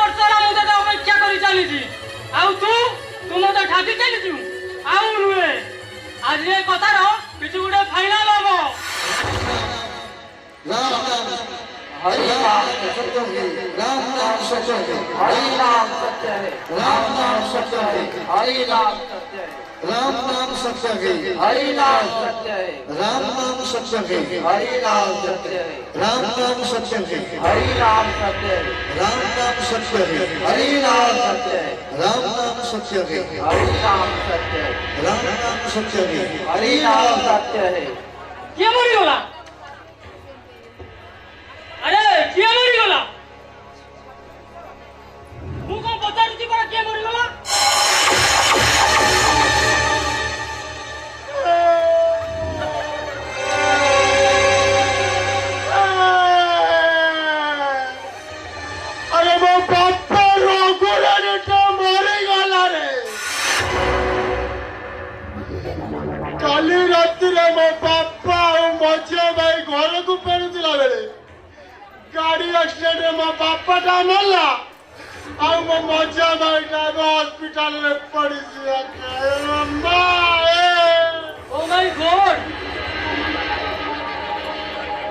वर्ष होला मु तते अपेक्षा करि चलीछि आउ तू मते ठाकी चलीछु आउ नुए आज ए कथार किछु गुडे फाइनल हबो राम नाम हरि नाम सत्य है राम नाम सत्य है हरि नाम सत्य है राम नाम सत्य है हरि नाम सत्य है राम नाम सत्य है हरि नाम सत्य है राम नाम सत्य है हरि नाम सत्य है राम नाम सत्य है हरि नाम सत्य है राम नाम सत्य है हरि नाम सत्य है राम नाम सत्य है हरि नाम सत्य है राम नाम सत्य है हरि नाम सत्य है के मरि होला अरे के मरि होला मु को पचारुछि पर के मरि होला अरे वो बापा रोगुराने तो मरी गला रे काली रात्रि रे मो बापा और मझे भाई घर को फेरुला बेले गाड़ी एक्सीडेंट रे मो बापा टा मरला आ मो मझे भाई टा हॉस्पिटल रे पड़ी सी अम्मा ओ माय गॉड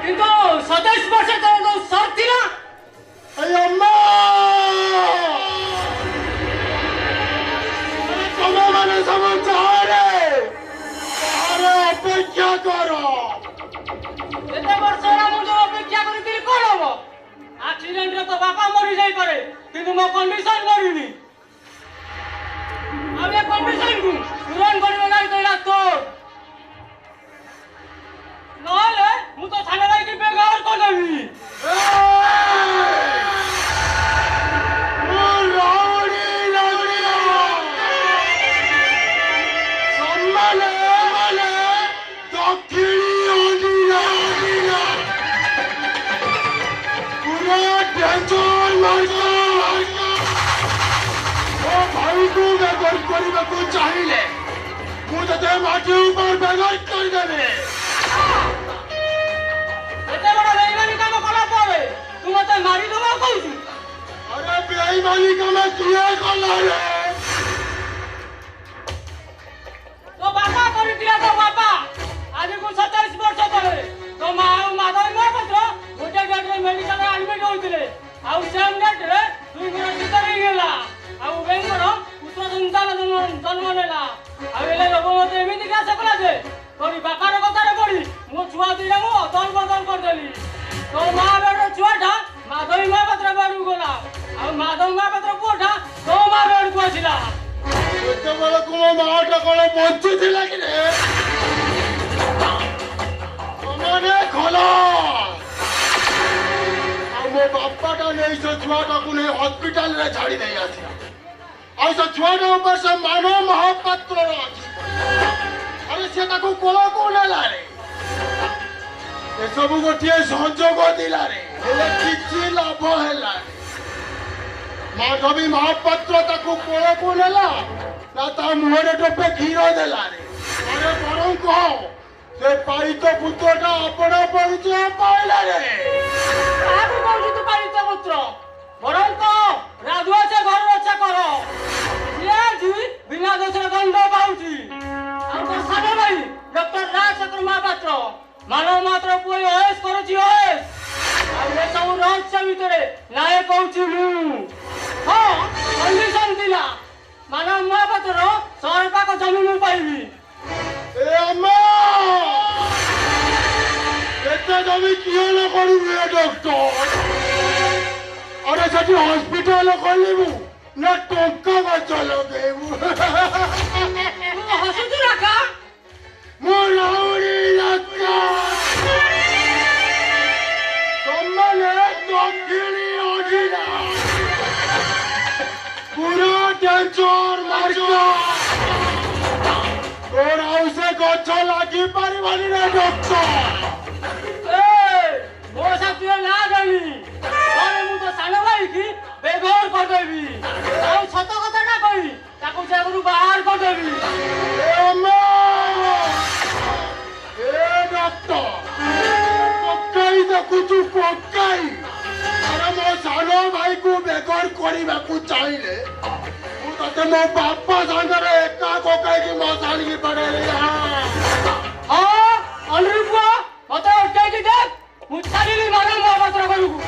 किंतु 27 वर्ष तक तो सर थी ना अम्मा अरे तुम मैंने सब चाहे अरे अपेक्षा करो एते वर्ष होला मु जो अपेक्षा करितिर कोन हबो एक्सीडेंट रे तो बापा मरि जाई पारे किंतु मो कंडीशन मरिनी अब ए कंडीशन को पूर्ण करबे नाही तोला तोड़ नहले मु तो थाने भाई के बेगार कर देबी चाहिए मुझे माटी ऊपर बेगर कर देवे एते बड़ा बेईमानी काम कला पावे तू मते मारी दबा कहू अरे बेईमानी काम किए कला रे तो बापा करि दिया तो बापा आज को 27 वर्ष तले तो माधव महापात्र गोटे बेड रे मेडिकल एडमिट होइतिले आउ सेम डेट रे दुई गुण भीतर ही गेला आउ बेंगरो पुत्र संतान जन्म नेला आउ एले लोग मते एमिति का सकला जे तोरी बापार कथा रे पड़ी मो छुआ दिले मो अदल बदल कर देली तो मां बेड छुआटा माधव महापात्र बेड गोला आउ माधव महापात्र पुआटा तो मां बेड को आसिला एते बड़ को माटा कोन बंची थिला कि रे हमने खोला मो बापा टा नहीं से छुआटा को नहीं हॉस्पिटल रे छाड़ी दे आसिया आ से छुआटा ऊपर से मानव महापात्र अरे से ताको कोला को नेला रे ए सब गोटिए संजोग दिला रे हेले किछि लाभ हैला माधवी महापात्र ताको कोला को नेला ना ता मुहरे टोपे खीरो देला रे अरे बरं कहो से पाइत पुत्रटा अपना परिचय पाइला रे काहे कहू तू पालित पुत्र बरं तो राधुआ से घर रक्षा करो ये जी बिना दोष रे दंड पाउची आ तो सानो भाई डॉक्टर राजशेखर महापात्र मानव मात्र कोई ओएस करूची ओएस आ ये सब रहस्य भितरे नाय कहूची मु हां कंडीशन दिला मानव महापात्र सरपा को जमीन पाइबी ए अम्मा एते जमी किए न करू रे डॉक्टर अरे सटी हॉस्पिटल खोलिबू ना टंका बच लगेबू हसुती राखा मो लाउरी लक्का सम्मने दक्षिणी ओझिना पूरा टेंशन मारका और आउसे गछ लागी परिवानी रे डॉक्टर ए मो साथी ना गनी अरे मु तो सानो भाई की बेघर कर देबी आ सत कथा ना कही ताको जागरू बाहर कर देबी ए अम्मा ए डॉक्टर पक्काई देखु तू पक्काई अरे मो सानो भाई को बेकार କରିବାକୁ ଚାହିଁଲେ ମୁଁ ତତେ ମୋ ବାପା ସାଙ୍ଗରେ ଏକା ପକାଇକି ମଶାଣିକି ପକେଇଲି। ହଁ ଅନୁରୁ ପୁଅ ମତେ ଅଟକାଇକି ଦେଖ ମୁଁ ଛାଡ଼ିଲି ମାନ ମହାପାତ୍ର ଘରକୁ।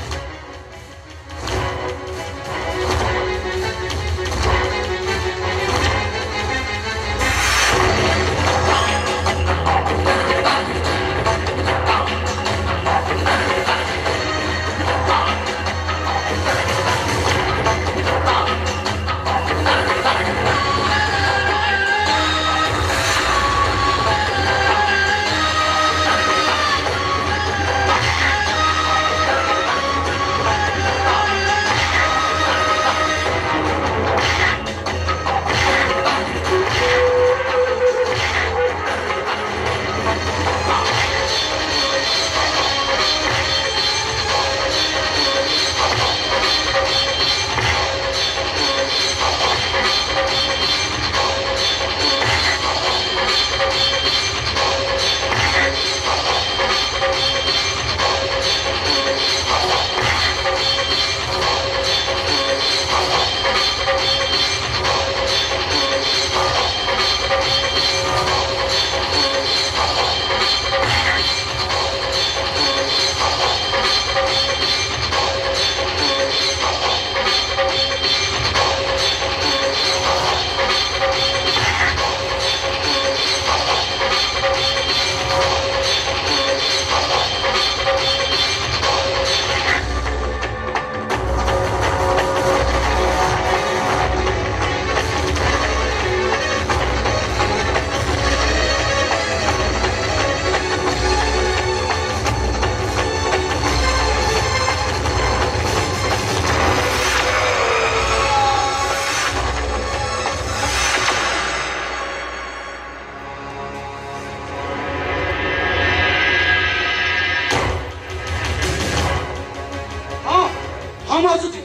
हम आसुची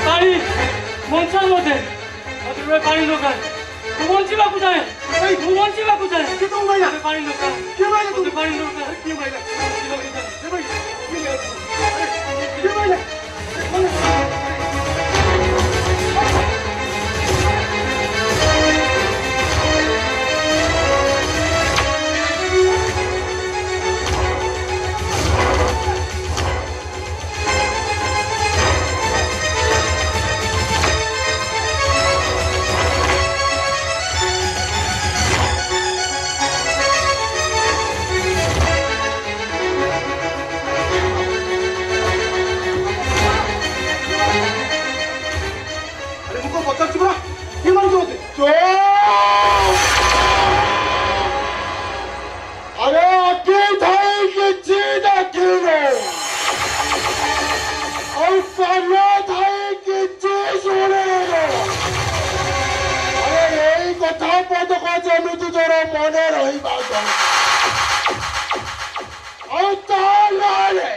पानी मनसा मते मते पानी दरकार तू बंचिबाकू चाहे तू बंचिबाकू चाहे कि तुम भाई पानी दरकार क्यों भाई मते पानी दरकार क्यों भाई बंचिबाकू चाहे। क्यों भाई अरे अभी भाई की चीज गिरो और सामने भाई की चीज उड़ेगा। अरे यही कथा पद का जमीती जरा मने रही बात और ताले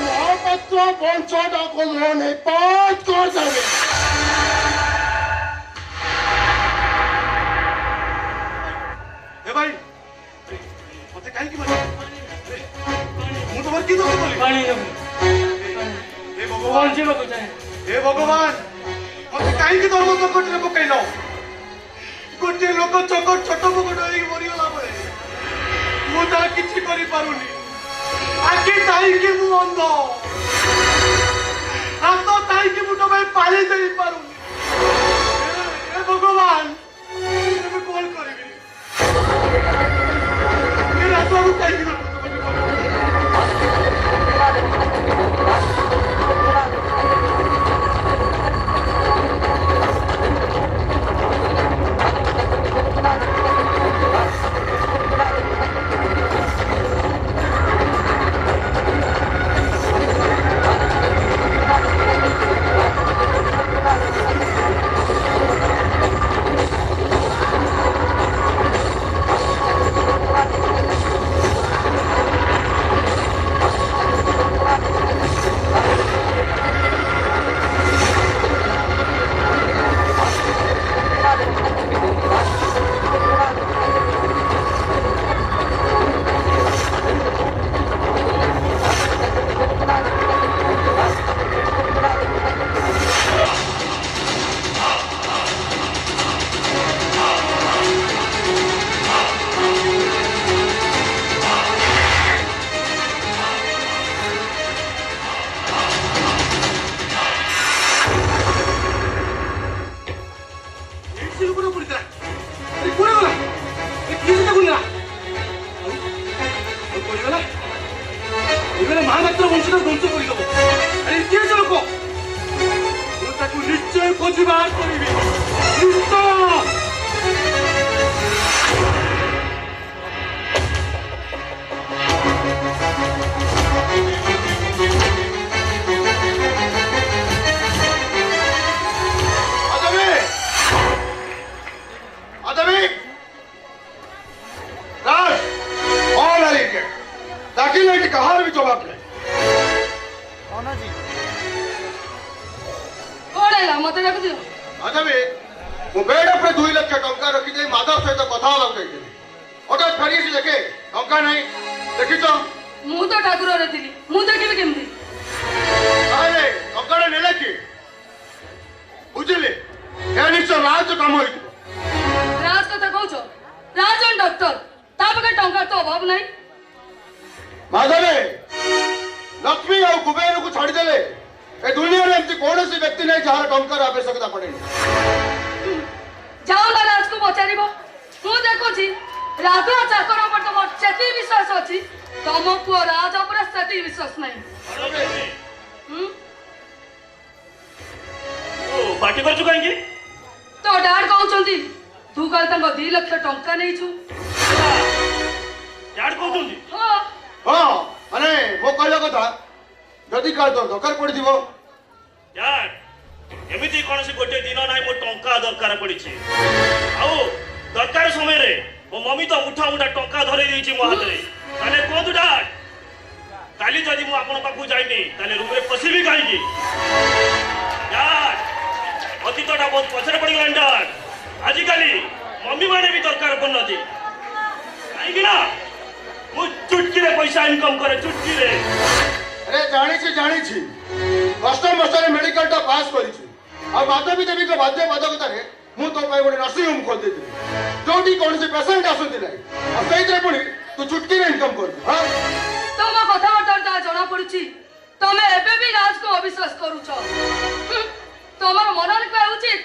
महापत्र पंचोटा को मने पाँच कर देवे। भाई मते काहे की मारे मु तोर की दोस्त बोली पानी हे भगवान बंचिबाकू चाहे हे भगवान मते काहे की धर्म संकट रे पकैलो गोटे लोक चकट छोट पकट होई मरि गला बळे मु ता किछि करि पारुनी आके ताई के मु अंध हाथ ताई के मुटो भाई पाले देई पारुनी हे भगवान मैं कॉल करिबी ये रात को काहे की ବଂଶଟା ଧ୍ୱଂସ କରିଦେବ। ଆରେ କିଏ ସେ ଲୋକ? ମୁଁ ତାକୁ ନିଶ୍ଚୟ ଖୋଜି ବାହାର କରିବି, ନିଶ୍ଚୟ। कहार भी जवाब नहीं मत डाक दियो आदमी मु बेड पे 2 लाख टंका रखी दे माधव सहित कथा होगा कहते ओटा फेरी से देखे टंका नहीं देखि तो मु तो ठाकुर रे थिली मु देखिबे केमती अरे टंका नेले की बुझले ए निश्चय राज काम होई राज कथा कहउछो राजन डॉक्टर ता बके टंका तो अभाव नहीं माधवे लक्ष्मी और कुबेर को छाड़ी देले ए दुनिया रे एमती कौन सी व्यक्ति नहीं जहार टंकार आवश्यकता पड़े जाओ ना राज को पचारिबो मु देखो छी राजा चाकर पर तो सेती विश्वास अछि तम पुओ राज पर सेती विश्वास नहीं ओ पार्टी कर चुका है तो डाड कहउचंदी तू काल तंग 2 लाख टंका नहीं छु यार को तुंदी हां हां अरे वो कहला कथा जदी का तो दरकार पड़ी दिबो यार एमिति कोनसी गोटे दिन नाही मो टंका दरकार पड़ी छी आउ दरकार समय रे मो मम्मी तो उठा उठा टंका धरे दैछि मो हाथ रे ताले कोन डाड काली जदी मो आपन पाखु जाइनी ताले रूम रे पसिबी काई की यार अतीतटा बहुत पछरे पड़ी गलान डाड आजि काली मम्मी माने भी दरकार पड़नथि काई कि ना मु चुटकी रे पैसा इनकम करे चुटकी रे अरे जानी छी कष्ट मस्टर मेडिकल टा पास करी छी और माधवी देवी को बाध्य बाधकता रे मु तो पाई गोटे नर्सिंग होम खोल देती जोटी कौन से पेशेंट आसुंती नहीं और सही पुणी तू चुटकी रे इनकम कर हां तम कथा बता जणा पड़ुची तमे एबे भी राज को अविश्वास करूछ तमर मनन का उचित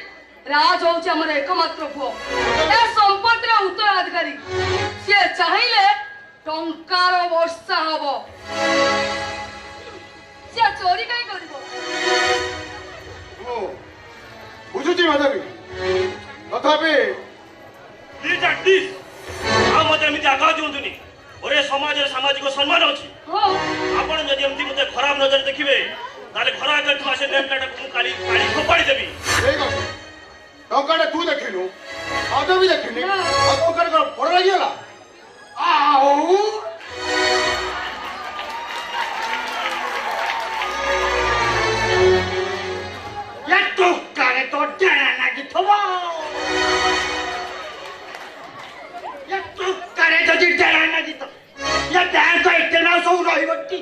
राज होउची हमर एकमात्र पुओ ए संपत्तिर उत्तराधिकारी से चाहिले टंकार वर्षा हबो से चोरी काई करबो ओ बुझुची माधवी तथापि प्लीज एट दिस आ मते एमिति आगा दिउंतुनी ओरे समाज रे सामाजिक सम्मान अछि हां आपण जदि एमिति मते खराब नजर देखिबे ताले घर आगे तू आसे नेम प्लेट को काली काली फोपाड़ी देबी ठीक है टंकाटा तू देखिनु माधवी देखिनी और टंका को पड़ लगी होला आओ या तो करे तो जाना लगी थवा या तो करे तो जी जाना लगी तो या बैंक का इतना सौ रही बट्टी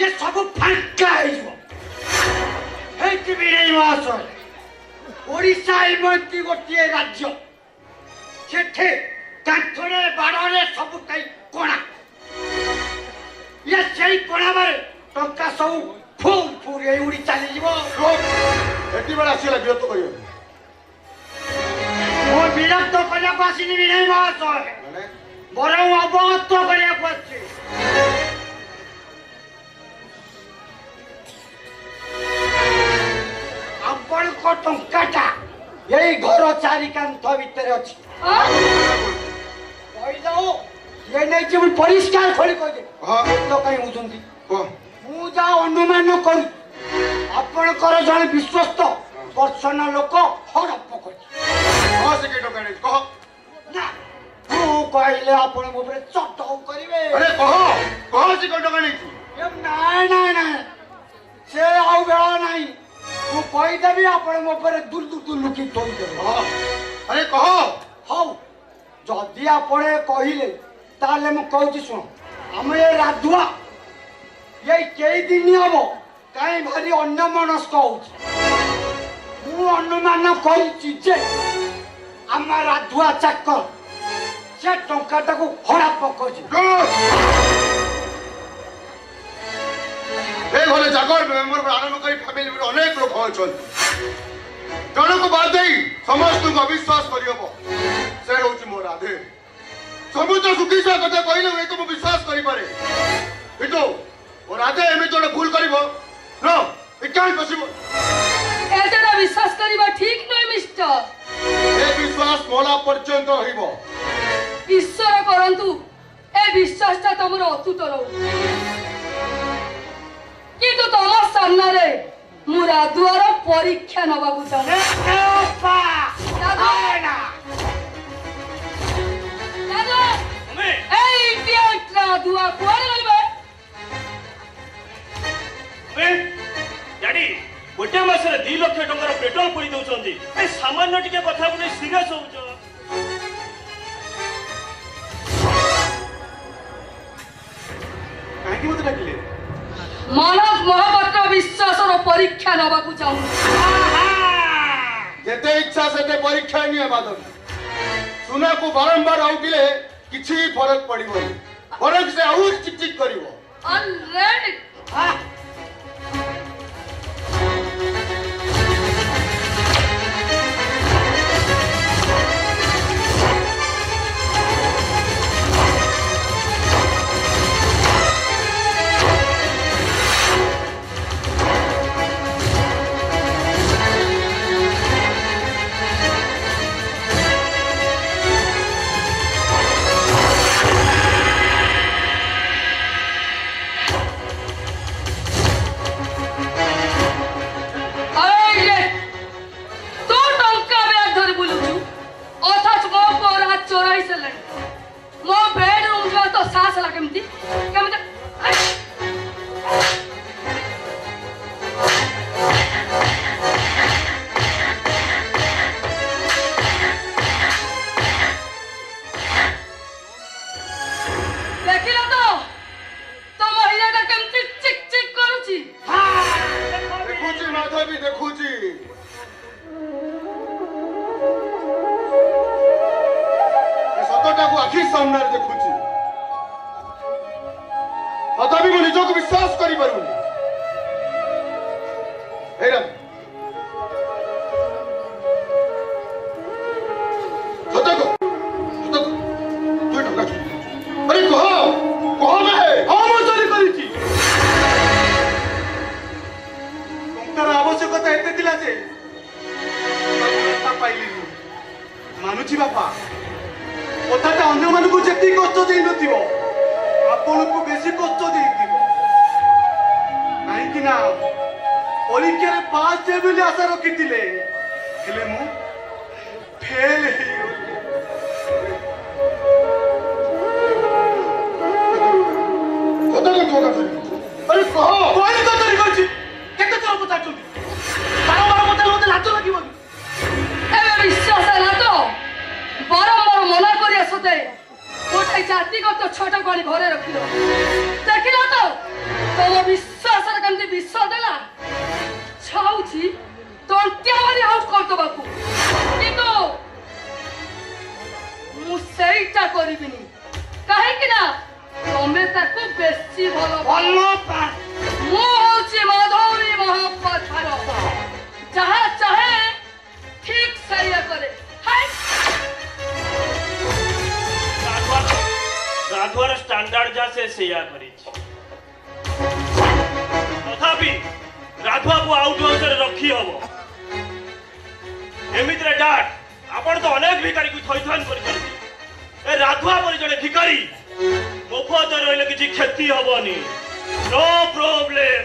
ये सब फांका है जो है कि भी नहीं वासर ओडिशा एमंती गोटिए राज्य सेठे कांथरे बाड़रे सब कई कोणा ये सही कोणा बारे टंका सब फुल फुल ए उड़ी चली जीवो एटी बड़ा आसीला बिरत करियो ओ विरक्त करिया पासिनी भी नहीं वासर माने बरं अवगत करिया पाछि आपण को टंकाटा यही घर चारि कांथ भितर अछि कहि जाओ ये नहीं जे परिष्कार खोली कहि दे हां तो कहीं उजंती को मु जा अनुमान करू आपणकर जने विश्वस्त पर्सन लोक हड़प कर हां से के टंका नहीं कह ना तू कहले आपण मो पर चटौ करिवे अरे कह से के टंका नहीं एम ना ना ना से आउ बेला नहीं तू कहि देबी आपण मो पर दूर दूर दूर लुकी तोई दे हां अरे कह हौ जदि आपण कहिले ताले मु कहूची सुन हम ये राधुआ ये कई दिन हम कहीं भारी अन्य मनस कहूची मु अनुमान करूची जे आम राधुआ चाकर से टंकाटा को हड़प करछि ए घरे जागर मेंबर आरंभ करी फैमिली में अनेक लोग होछन जन को बात देई समस्त को अविश्वास करियो से होची मोर राधे समुद्र सुखी से कथा कहले ए तो विश्वास करि पारे কিন্তু ও রাজা এମିତି ଗୋଟେ ভুল କରିବ নো ইট ক্যান্ট পসিবল এতটা বিশ্বাস করিবা ঠিক নয় মিস্টার। ଏ ବିଶ୍ୱାସ ମଲା ପର୍ଯ୍ୟନ୍ତ ରହିବ। ঈশ্বর করন্তু এ বিশ্বাসটা তোমার অতুট রহু। কিন্তু তোমার সামনে মু রাধুয়ার পরীক্ষা নবাকু চাহুঁ। এই ইডিয়ট রাধুয়া কুଆଡେ গলিবে? ଡାଡି ଗୋଟେ ମାସରେ 2 ଲକ୍ଷ ଟଙ୍କାର ପେଟ୍ରୋଲ ପୋଡ଼ି ଦଉଛନ୍ତି। ଏ ସାମାନ୍ୟ ଟିକେ କଥାକୁ ନେଇ ସିରିୟସ୍ ହଉଛ। କାହିଁକି ମତେ ଡାକିଲେ? ମାନବ ମହାପାତ୍ର ବିଶ୍ୱାସର ପରୀକ୍ଷା ନବାକୁ ଚାହୁଁ। ଯେତେ ଇଚ୍ଛା ସେତେ ପରୀକ୍ଷା ନିଏ ବାଦଲ। ସୁନାକୁ ବାରମ୍ବାର ଆଉଟିଲେ କିଛି ଫରକ ପଡିବନି, ବରଂ ସେ ଆହୁରି ଚିକ୍ ଚିକ୍ କରିବ। ଅନରେଡି ଆଖି ସାମ୍ନାରେ ଦେଖୁଛି, ତଥାପି ମୁଁ ନିଜକୁ ବିଶ୍ୱାସ କରିପାରୁନି। ଆବଶ୍ୟକତା ଏତେ ଥିଲା ଯେ ପାଇଲିନି। ମାନୁଛି ବାପା, କଥାଟା ଅନ୍ୟମାନଙ୍କୁ ଯେତିକି କଷ୍ଟ ଦେଇନଥିବ ଆପଣଙ୍କୁ ବେଶୀ କଷ୍ଟ ଦେଇଥିବ। କାହିଁକି ନା ପରୀକ୍ଷାରେ ପାସ୍ ହେବେ ବୋଲି ଆଶା ରଖିଥିଲେ, ହେଲେ ମୁଁ ଫେଲ୍ ହେଇଗଲି। କେତେ ଥର ପଚାରୁଛନ୍ତି? ବାରମ୍ବାର ପଚାରିଲେ ମତେ ଲାଜ ଲାଗିବନି? ଏବେ ବିଶ୍ୱାସ ହେଲା ତ? ବାରମ୍ବାର ମନା କରି ଆସତେ ଗୋଟେ ଜାତିଗତ ଛୋଟ କରି ଘରେ ରଖିଲ। ଦେଖିଲ ତ ତମ ବିଶ୍ୱାସରେ କେମିତି ବିଷ ଦେଲା। ଛାଉଛି ତଣ୍ଟିଆ ମାରି ହାଉସ କରିଦବାକୁ, କିନ୍ତୁ ମୁଁ ସେଇଟା କରିବିନି। କାହିଁକି ନା ତମେ ତାକୁ ବେଶୀ ଭଲ ପାଅ। ମୁଁ ହଉଛି ମାଧବୀ ମହାପାତ୍ର, ଯାହା ଚାହେଁ ଠିକ ସେଇଆ କରେ। রাধুয়ার স্ট্যান্ডার্ড যা সে সেয়া করেছে, তথাপি রাধুয়াকে আউট হাউসরে রক্ষি হব। এমিতিরে ডাট আপন তো অনেক ভিকারীকে থইথান করেছেন। এ রাধুয়া পরি জনে ভিকারী মুখতে রইলে কিছু ক্ষতি হবনি। No problem.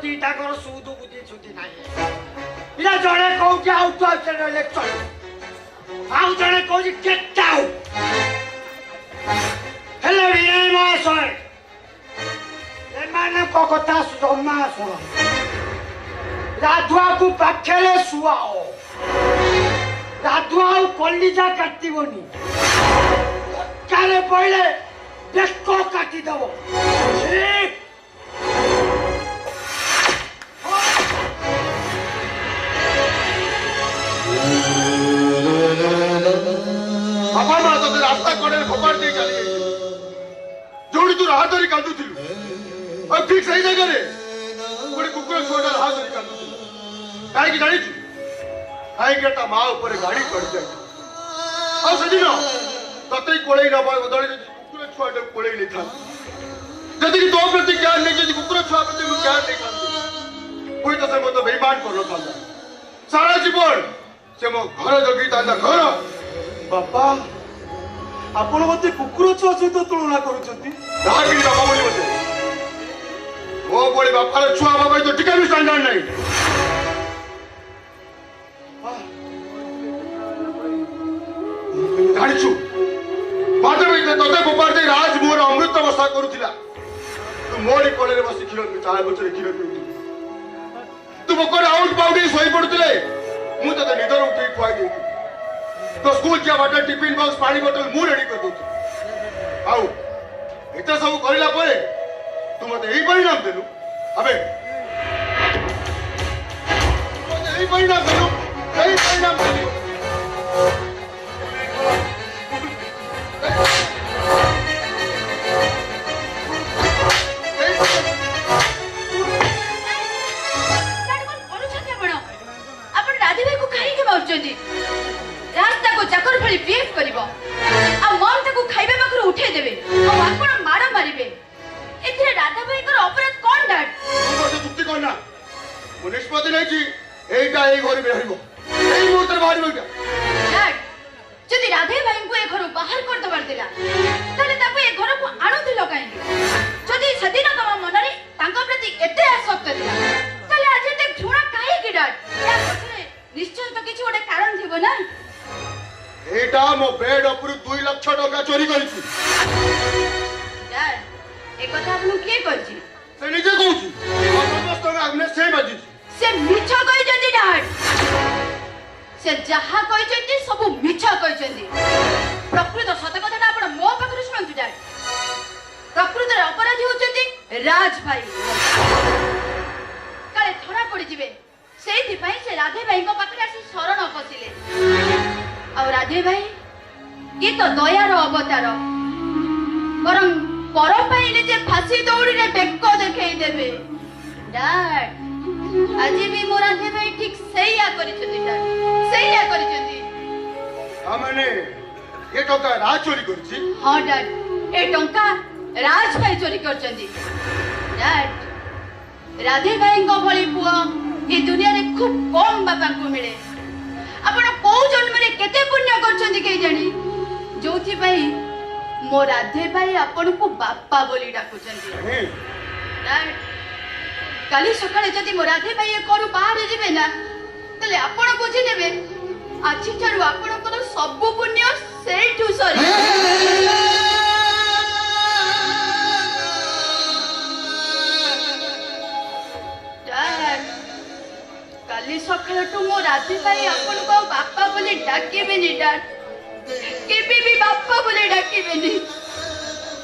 ଦିଟାଙ୍କର ସୁଦ ବୁଦ୍ଧି ଛୁଟି ନାହିଁ। ପିଲା ଜଣେ କହୁଛି ଆଉଟ ହାଉସରେ ରହିଲେ ଚଳିବ, ଆଉ ଜଣେ କହୁଛି କେତେ ଆଉଟ। ହେଲେ ବି ଏ ମାସ ଏମାନଙ୍କ କଥା ଜମା ଶୁଣ। ରାଧୁଆକୁ ପାଖରେ ଶୁଆଅ। ରାଧୁଆ ଆଉ କଲିଜା କାଟିବନି, କାଳେ ପଇଲେ ବେକ କାଟିଦବ। ବାପା ମା ତତେ ରାସ୍ତା କଡ଼ରେ ଫୋପାଡ଼ି ଦେଇ ଚାଲି ଯାଇଥିଲେ। ଯୋଉଠି ତୁ ରାହା ଧରି କାନ୍ଦୁଥିଲୁ, ଆଉ ଠିକ ସେଇ ଜାଗାରେ ଗୋଟେ କୁକୁର ଛୁଆଟା ରାହା ଧରି କାନ୍ଦୁଥିଲା କାହିଁକି ଜାଣିଛୁ କାହିଁକି ତା ମା ଉପରେ ଗାଡ଼ି ଚଢ଼ିଯାଇଛି ଆଉ ସେଦିନ ତତେ କୋଳେଇ ନବା ବଦଳରେ ଯଦି କୁକୁର ଛୁଆଟାକୁ କୋଳେଇ ନେଇଥାନ୍ତି ଯଦି ତୋ ପ୍ରତି ଜ୍ଞାନ ନେଇ ଯଦି କୁକୁର ଛୁଆ ପ୍ରତି ମୁଁ ଜ୍ଞାନ ନେଇଥାନ୍ତି ହୁଏତ ସେ ମୋତେ ବେଇମାନ କରିନଥାନ୍ତା ସାରା ଜୀବନ ସେ ମୋ ଘର ଜଗିଥାନ୍ତା ଘର ବାପା ଆପଣ ମତେ କୁକୁର ଛୁଆ ସହିତ ତୁଳନା କରୁଛନ୍ତି ଯାହାକି ବାପା ବୋଲି ମୋତେ ମୋ ଭଳି ବାପାର ଛୁଆ ହବା ପାଇଁ ତ ଟିକେ ବି ଷ୍ଟାଣ୍ଡାର୍ଡ ନାହିଁ ଜାଣିଛୁ ମାଧବୀ ତତେ ଗୋପାଳ ଦେଇ ରାଜ ମୁହଁରେ ଅମୃତ ବସା କରୁଥିଲା ତୁ ମୋରି କୋଳରେ ବସି କ୍ଷୀର ଚାହା ଗଛରେ କ୍ଷୀର ପିଉଥିଲୁ ତୁ ବକରେ ଆଉଟ ପାଉଟ ଶୋଇ ପଡୁଥିଲେ ମୁଁ ତତେ ନିଦରୁ ଉଠେଇ ଖୁଆଇ ଦେଇଥିଲି तो स्कूल क्या वाटर टिफिन बॉक्स पानी बोतल मु रेडी कर दउछु आउ एते सब करिला परे तू मते एही परिणाम देलु अबे मते एही परिणाम देलु रास्ता को चाकर भली बिहेव करिवो आ मम ताको खाइबे पाखरु उठे देबे आ आपण मार मारिबे एथिरे राधा भाई कर अपराध कोन डाट मते चुक्ति करना मु निष्पत्ति नै छी एटा एई घर में रहइबो एई मुहूर्त बाहर होइटा डाट जदि राधे भाई को ए घर बाहर कर दबार देला तले ताको ए घर को आनु दिलो काहे जदि सदिन तम मन रे तांका प्रति एते आसक्त दिला तले आज ते झुणा काहे की डाट या पछरे निश्चय तो किछि ओडे कारण थिबो ना एटा मो बेड ऊपर 2 लाख टका चोरी करिछि डैड ए कथा आपनु के करछि से निजे कहूछि समस्त आगने से बाजी से मिछ कहि जंदी डैड से जहा कहि जंदी सब मिछ कहि जंदी प्रकृत सत कथाटा आपण मो पाखरु सुनंतु डैड प्रकृत रे अपराधी होचंदी राज भाई काले थोड़ा पड़ी जिवे सेहि भाई से राधे भाई को पाखरे आसी शरण पसिले और राधे भाई ये तो दयार अवतार बरं परम भाई ने जे फांसी दौड़ी रे बेको देखाई देबे डैड आज भी मो राधे भाई ठीक सहीया करिछथि डैड सहीया करिछथि हमने ये टका राज चोरी करछि हां डैड ए टंका राज भाई चोरी करछथि डैड राधे भाई को भली पुआ ये दुनिया रे खूब कम बापा को मिले आपण को जन्म रे केते पुण्य करछथि के जानी जोथि भाई मो राधे भाई आपण को बापा बोली डाकुछथि डैड काली सकाळे जदि मो राधे भाई ए करू बाहर जिबे ना तले आपण बुझी नेबे आछि छाडू आपण को सब पुण्य सेठु सरी डैड काली सकाळे टू मो राधे भाई आपण को बापा बोली डाकिबे नि डैड केबे भी बापा बोली डाकिबे नि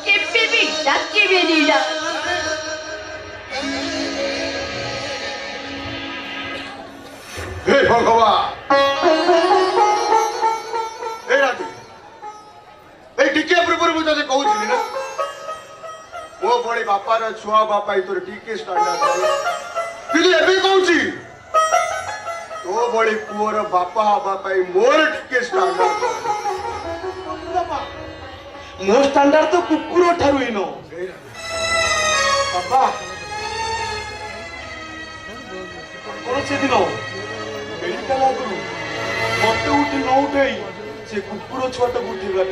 केबे भी डाकिबे नि डैड हे भगवान हे राधे ए टिके प्रभु मुझे जे कहउछि ना ओ बड़ी बापा रे छुआ बापा तोर टिके स्टैंडर्ड किदि एबे कहउछि तो बड़ी पुअर बापा बापा मोर टिके स्टैंडर्ड मो स्टैंडर्ड तो कुकुर ठारू इनो बाबा कौन से दिन मेडिकल आगु मत उठी न उठेई से कुकुर छुआटा उठेगा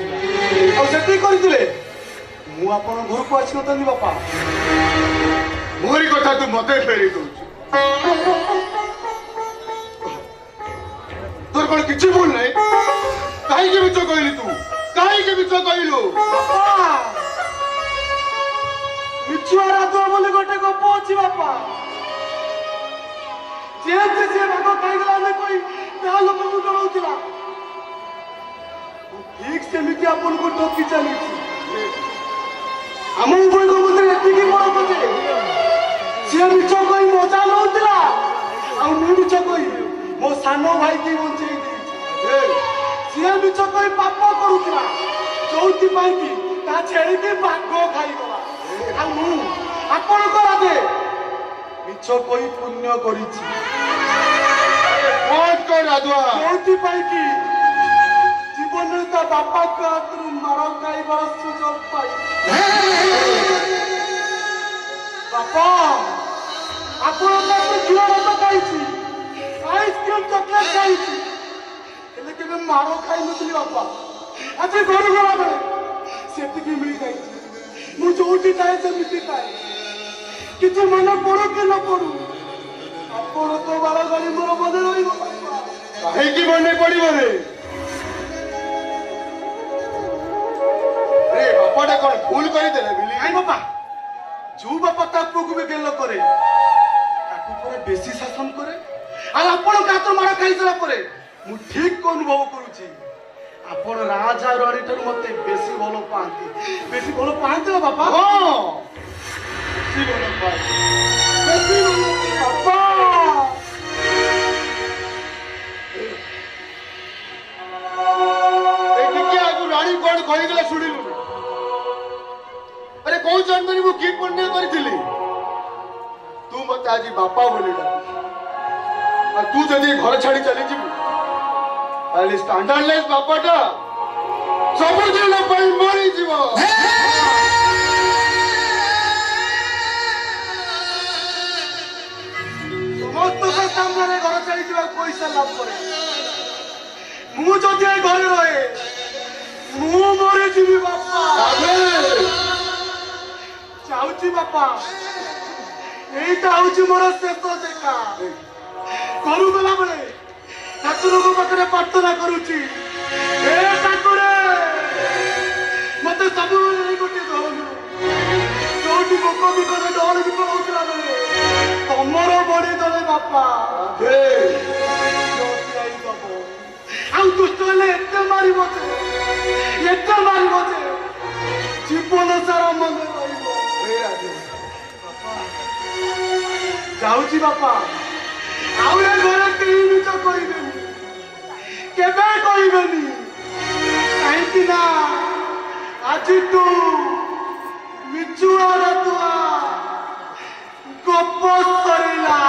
और सेती करथिले मु आपन घर को आछि नतनी बापा मोरी कथा तू मते फेरी दउछु तोर कोन किछि भूल नै काहे के बिचो कहली तू काहे के बिचो कहलु बापा मिछुआरा तो बोले गोटे गप अछि बापा जे भाग खाईगला ने कोई ता लोक को डराउतिला ठीक सेमिति आपन को ठोकी चली हम उभय को मंदिर एति की बड़ बजे से मिछ कोई मजा नउतिला आ मु मिछ कोई मो सानो भाई की बंचई दी से मिछ कोई पाप करूतिला चौथी पाई की ता छेड़ी के भाग खाईगला आ मु आपन को राधे मिछ কই পুণ্য করিছি বন্ধ কর রাধুয়া কোথিপাই কি জীবনের তা বাপাকে হাতରୁ ମାଡ଼ ଖାଇବାର ସୁଯୋଗ ପାଇ ବାପା ଆପଣଙ୍କ କ୍ଷୀର ରସ ଖାଇଛି ଆଇସ୍କ୍ରିମ୍ ଚକଲେଟ୍ ଖାଇଛି ହେଲେ କେବେ ମାଡ଼ ଖାଇନଥିଲି ବାପା ଆଜି ଘରୁ ଗଲାବେଳେ ସେତିକି ମିଳିଯାଇଛି ମୁଁ ଯୋଉଠି ଥାଏ ସେମିତି ଥାଏ କିଛି ମନେ ପଡୁ କି ନ ପଡୁ ଆପଣଙ୍କ ବାଳ ଗାଳି ମୋର ମନେ ରହିବ ବାପା କାହିଁକି ମନେ ପଡିବ ରେ रे बापाटा कौन भूल କରିଦେଲେ ବିଲି କାଇଁ ବାପା ଯୋଉ ବାପା ତା ପୁଅକୁ ବି ଗେଲ କରେ ତାକୁ ପରେ ବେଶୀ ଶାସନ କରେ ଆଉ ଆପଣଙ୍କ ହାତରୁ ମାଡ଼ ଖାଇସାରିଲା ପରେ ମୁଁ ଠିକ ଅନୁଭବ କରୁଛି ଆପଣ ରାଜା ଆଉ ରାଣୀ ଠାରୁ ମତେ ବେଶୀ ଭଲ ପାଆନ୍ତି ନା ବାପା ହଁ ବେଶୀ ଭଲ ପାଏ ବେଶୀ ଭଲ ବାପା ଏଠିକି ଆଗୁ ରାଣୀ କଣ କହିଗଲା ଶୁଣିଲୁ अरे कौन जन्मरी वो की पुण्य करथिली तू मत आज बापा बोली आ तू जदी घर छाड़ी चली जीबू ताली स्टैंडर्डलेस बापाटा सब दिन पर मरी जीवो ସମସ୍ତଙ୍କ ସାମ୍ନାରେ ଘର ଛାଡ଼ିଯିବା ପଇସା ଲାଭ କରେ ମୁଁ ଯଦି ଏ ଘରେ ରହେ ମୁଁ ମରିଯିବି ବାପା ଚାହୁଛି ବାପା ଏଇଟା ହଉଛି ମୋର ଶେଷ ଦେଖା ଘରୁ ଗଲାବେଳେ ଠାକୁରଙ୍କ ପାଖରେ ପ୍ରାର୍ଥନା କରୁଛି ଏ ଠାକୁର ମତେ ସବୁବେଳେ ଏଇ ଗୋଟିଏ ଘର ମିଳୁ ଯୋଉଠି ଭୋକ ବିକଟ ଡର ବିକଳ ହଉଥିଲା ବେଳେ ତମର ବଢି ଦଳେ ବାପା ଆଉ ଦୁଷ୍ଟ ହେଲେ ଏତେ ମାରିବ ଯେ ଜୀବନ ସାରା ମନେ ରହିବ ଯାଉଛି ବାପା ଆଉ ଏ ଘରେ କେହି ମିଛ କହିବେନି କେବେ କହିବେନି କାହିଁକି ନା ଆଜିଠୁ ମିଛୁଆ ରତୁଆ ଗପ ସରିଲା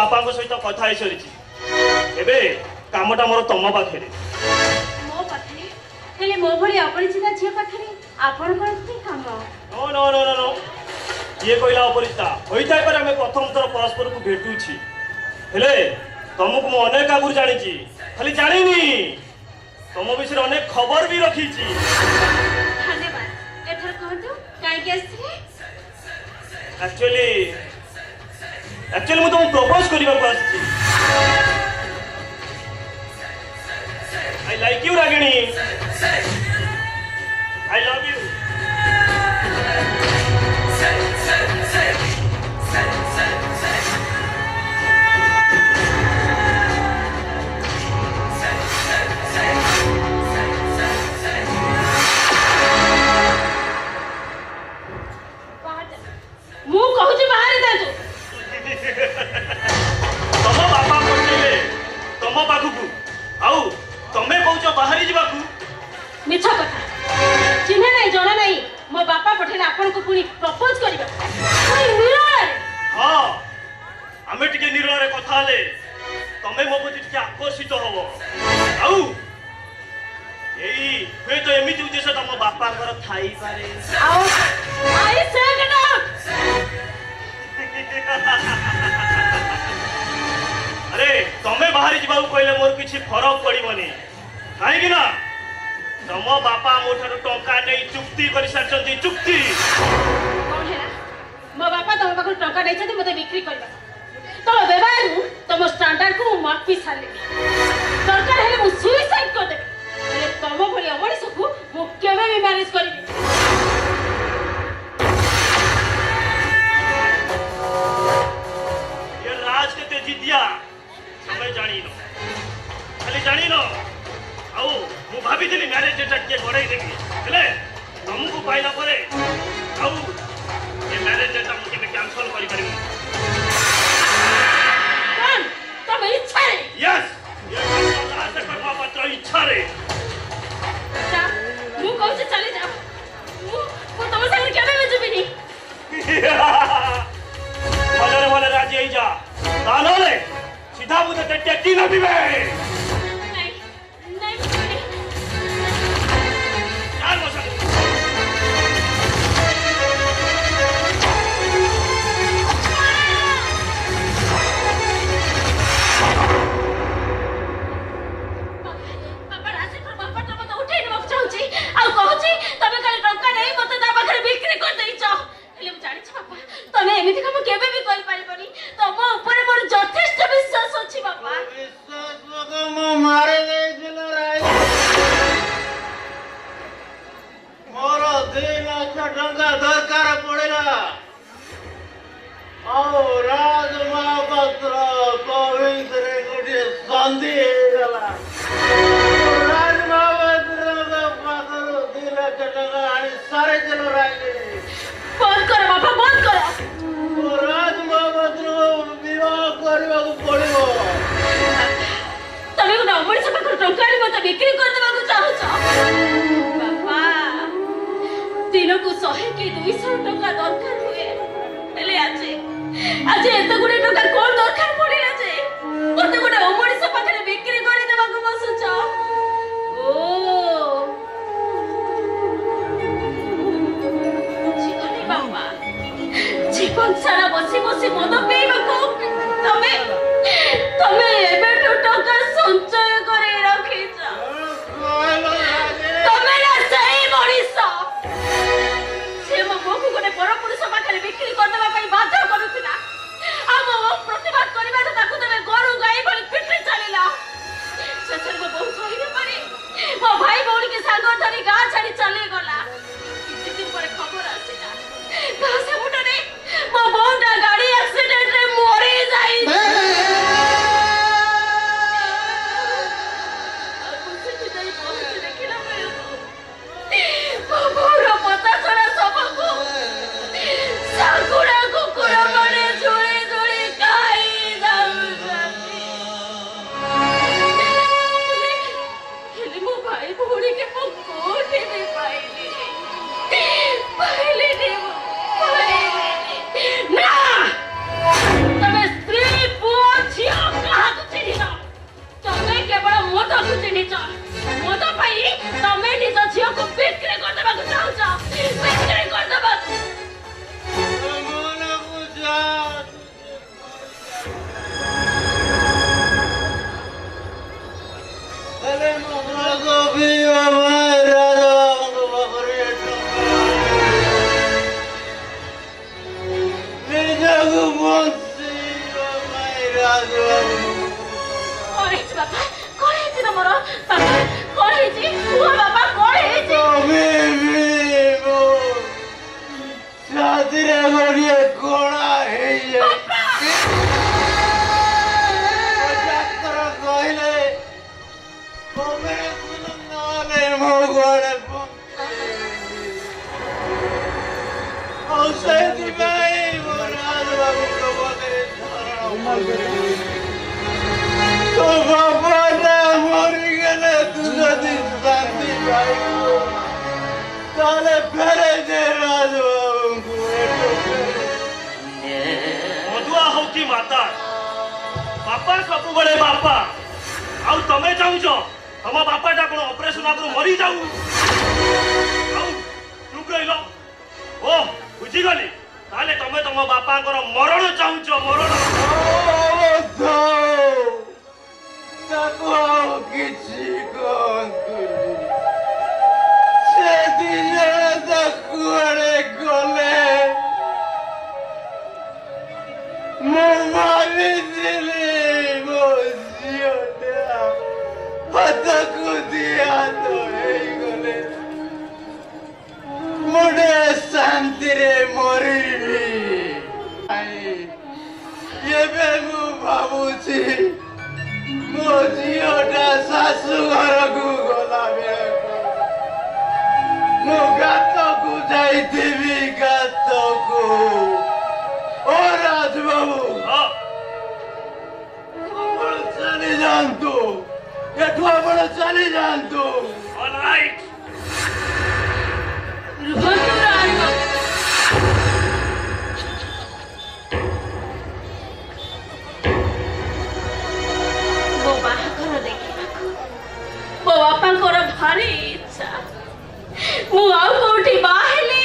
बापा सहित कथा ही सरी एबे कामटा मोर तम पाखे मो पाखरे हेले मो भली अपरिचिता झियो पाखरे आपण करथि काम no no no no no ये कहला अपरिचिता होइथाय पर हमें प्रथम थर परस्पर को भेटुछि हेले तुमको मु अनेक आगुर जानिछि खाली जानिनी तुम विषय अनेक खबर भी रखीछि धन्यवाद एथर कहतु काई के आछिले एक्चुअली मु तुम प्रपोज करबा को आछि I like you Ragini I love you मु कहूची बाहर जातु तुम बापा पठेले तुम पाखु आउ तमे कहूछ बाहरी जीवाकू मिछ कथा चिन्हे नहीं जणा नहीं मो बापा पठेले आपन को पुनी प्रपोज करबा कोई मिलर हाँ आमे टिके निरल रे कथा ले तमे मो प्रति टिके आकर्षित होबो आउ एई वे तो एमिति उद्देश्य तम बापा कर थाई पारे आओ आई सेड नॉट अरे तमे बाहरी जीवाकू कहले मोर किछि फरक पड़िबनी काहे कि ना तम बापा मोठर टंका नै चुक्ति करि सारछंती चुक्ति कौन है मो बापा तुम पाखु टंका नहीं छथि मते बिक्री करबा तुम व्यवहार तुम स्टैंडर्ड को मार्क पी साले दरकार हेले मु सुइसाइड कर देबे हेले तुम भली अमणी सकु मु केबे भी मैनेज करबी ये राज के जिदिया हमें जानी नो खाली जानी नो आउ मु भाभी दिली मैरिज डेट के गड़ाई देबी हेले तुमको पाइला परे आउ ये मैरिज डेट हम के कैंसिल करि परिबो कौन तुम इच्छा रे यस ये राज करवा पत्र इच्छा रे जा मु कहू से चले जा मु तुम संग केबे में जुबिनी भले राजी आई जा तानले सीधा मुझे टेक्की न भी बे नहीं नहीं जुबिनी यार मौसा बाबा राशि पर बाबा तो मत उठेई न चाहूची आ कहूची तमे काली टंका नहीं मते ता पाखरे बिक्री कर देई छ हेले मु जानि छ बाबा तमे एमिति काम केबे भी कर पारिबनी तम ऊपर मोर यथेष्ट विश्वास अछि बाबा विश्वास को मु मारे नहीं दिलो राई मोर 2 लाख टंका दरकार पड़ेला औ राज महापात्र गोविंद रे गोटे संधि गला राज महापात्र को पाखर 2 लाख टंका आनी सारे दिलो राई बंद करो बाबा बंद करो राज महापात्र को विवाह करबा को पड़िबो तमे को अमड़ी से पाखर टंका नहीं मते बिक्री कर देबा को चाहू छ बाबा दिन को 100 के 200 टंका दरकार हुए हेले आज एत गुडे टंका कोन दरकार पड़िला जे मते गुडे अमड़ी से पाखरे बिक्री कर देबा को बसु छ ओ जीवन बाबा जीवन सारा बसी बसी मद पीबा तमे तमे एबे टंका संचय करे रखी छ तमे ना सही मଣିଷ से मो को गोटे बड़ पुरुष पाखरे बिक्री कर देबा पई बाध्य करूथिला आ मो प्रतिवाद करबा ताकू तमे गरु गाई भली पिटरी चलिला सचर मो बहुत सही न पारे मो भाई भौणी के संग धरी गा छाड़ी चले गला किछि दिन पर खबर आसिला गासे मुटने मो बोंडा गाड़ी एक्सीडेंट रे मरी जाई ହେଲେ ମୋ ବି ରାଜାବାବୁଙ୍କ ପାଖରେ ନିଜକୁ ବଞ୍ଚେଇବା ପାଇଁ ରାଜାବାବୁ କଣ ହେଇଛି ବାପା? କଣ ହେଇଛି ତମର? ବାପା କଣ ହେଇଛି? କୁହ ବାପା କଣ ହେଇଛି? ତମେ ବି ମୋ ଛାତିରେ ଗୋଟିଏ କଣା ହେଇଯାଇଛି। ଡାକ୍ତର କହିଲେ ଅପରେସନ ନହେଲେ ମୋ ଘରେ ଆଉ ସେଇଥିପାଇଁ ମୋ ରାଜବାବୁଙ୍କ ପାଖରେ ଶରଣ ମାଗିଲି। ତୋ ବାପାଟା ମରିଗଲେ ତୁ ଯଦି ଶାନ୍ତି ପାଇବୁ ତାହେଲେ ଫେରେ ଦେ ରାଜବାବୁଙ୍କୁ ମଧୁଆ ହଉ କି ମାତା ବାପା ସବୁବେଳେ ବାପା ଆଉ ତମେ ଚାହୁଁଛ ତମ ବାପାଟା କଣ ଅପରେସନ ଆଗରୁ ମରିଯାଉ ଆଉ ଚୁପ୍ ରହିଲ ଓ ବୁଝିଗଲି ତାହେଲେ ତମେ ତମ ବାପାଙ୍କର ମରଣ ଚାହୁଁଛ ମରଣ ତାକୁ ଆଉ କିଛି କହନ୍ତୁନି ସେ ଦି ଜଣ ତ କୁଆଡେ ଗଲେ ମୁଁ ଭାବିଥିଲି ମୋ ଝିଅଟା ହାତକୁ ଦିହାତ ହେଇଗଲେ ମୁଁ ଟିକେ ଶାନ୍ତିରେ ମରିବି। ଏବେ ମୁଁ ଭାବୁଛି ମୋ ଝିଅଟା ଶାଶୁ ଘରକୁ ଗଲା ବେଳକୁ ମୁଁ ଗାତକୁ ଯାଇଥିବି ଗାତକୁ। ଓ ରାଜବାବୁ ଆପଣ ଚାଲି ଯାଆନ୍ତୁ ଏଠୁ ଆପଣ ଚାଲି ଯାଆନ୍ତୁ। ଅଲରାଇଟ୍ ରୁହନ୍ତୁ ରାଜବାବୁ। ମୋ ବାହାଘର ଦେଖିବାକୁ ମୋ ବାପାଙ୍କର ଭାରି ଇଚ୍ଛା। ମୁଁ ଆଉ କୋଉଠି ବାହା ହେଲେ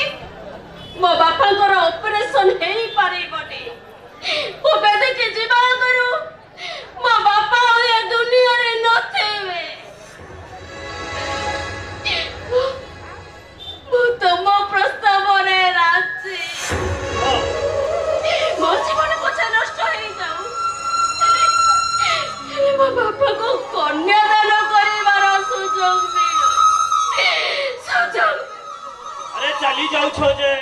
ମୋ ବାପାଙ୍କର ଅପରେସନ ହେଇପାରିବନି। ମୁଁ ବେଦକେ ଯିବା ଆଗରୁ ମୋ ବାପା ଆଉ ଏ ଦୁନିଆରେ ନଥିବେ। ମୁଁ ତମ ପ୍ରସ୍ତାବରେ ରାଜି। ମୋ ଜୀବନ ପଛେ ନଷ୍ଟ ହେଇଯାଉ ହେଲେ ମୋ ବାପାକୁ କନ୍ୟାଦାନ କରିବାର ସୁଯୋଗ ମିଳୁ। ସୁଯୋଗ ଆରେ ଚାଲି ଯାଉଛ ଯେ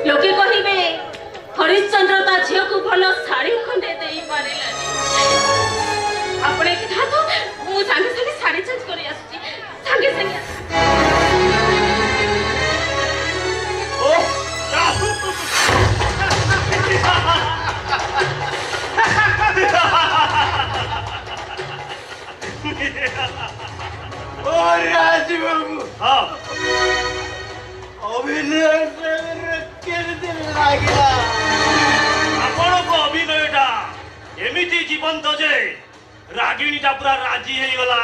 ଲୋକେ କହିବେ ହରିଶ୍ଚନ୍ଦ୍ର ତା ଝିଅକୁ ଭଲ ଶାଢୀ ଖଣ୍ଡେ ଦେଇ ପାରିଲାନି। ଆପଣ ଏଠି ଥାନ୍ତୁ ମୁଁ ସାଙ୍ଗେ ସାଙ୍ଗେ ଶାଢୀ ଚେଞ୍ଜ କରି ଆସୁଛି ସାଙ୍ଗେ ସାଙ୍ଗେ। ଓ ରାଜବାବୁ ହଁ ଅଭିନୟ କେମିତି ଲାଗିଲା? ଆପଣଙ୍କ ଅଭିନୟଟା ଏମିତି ଜୀବନ୍ତ ଯେ ରାଗିଣୀଟା ପୁରା ରାଜି ହେଇଗଲା।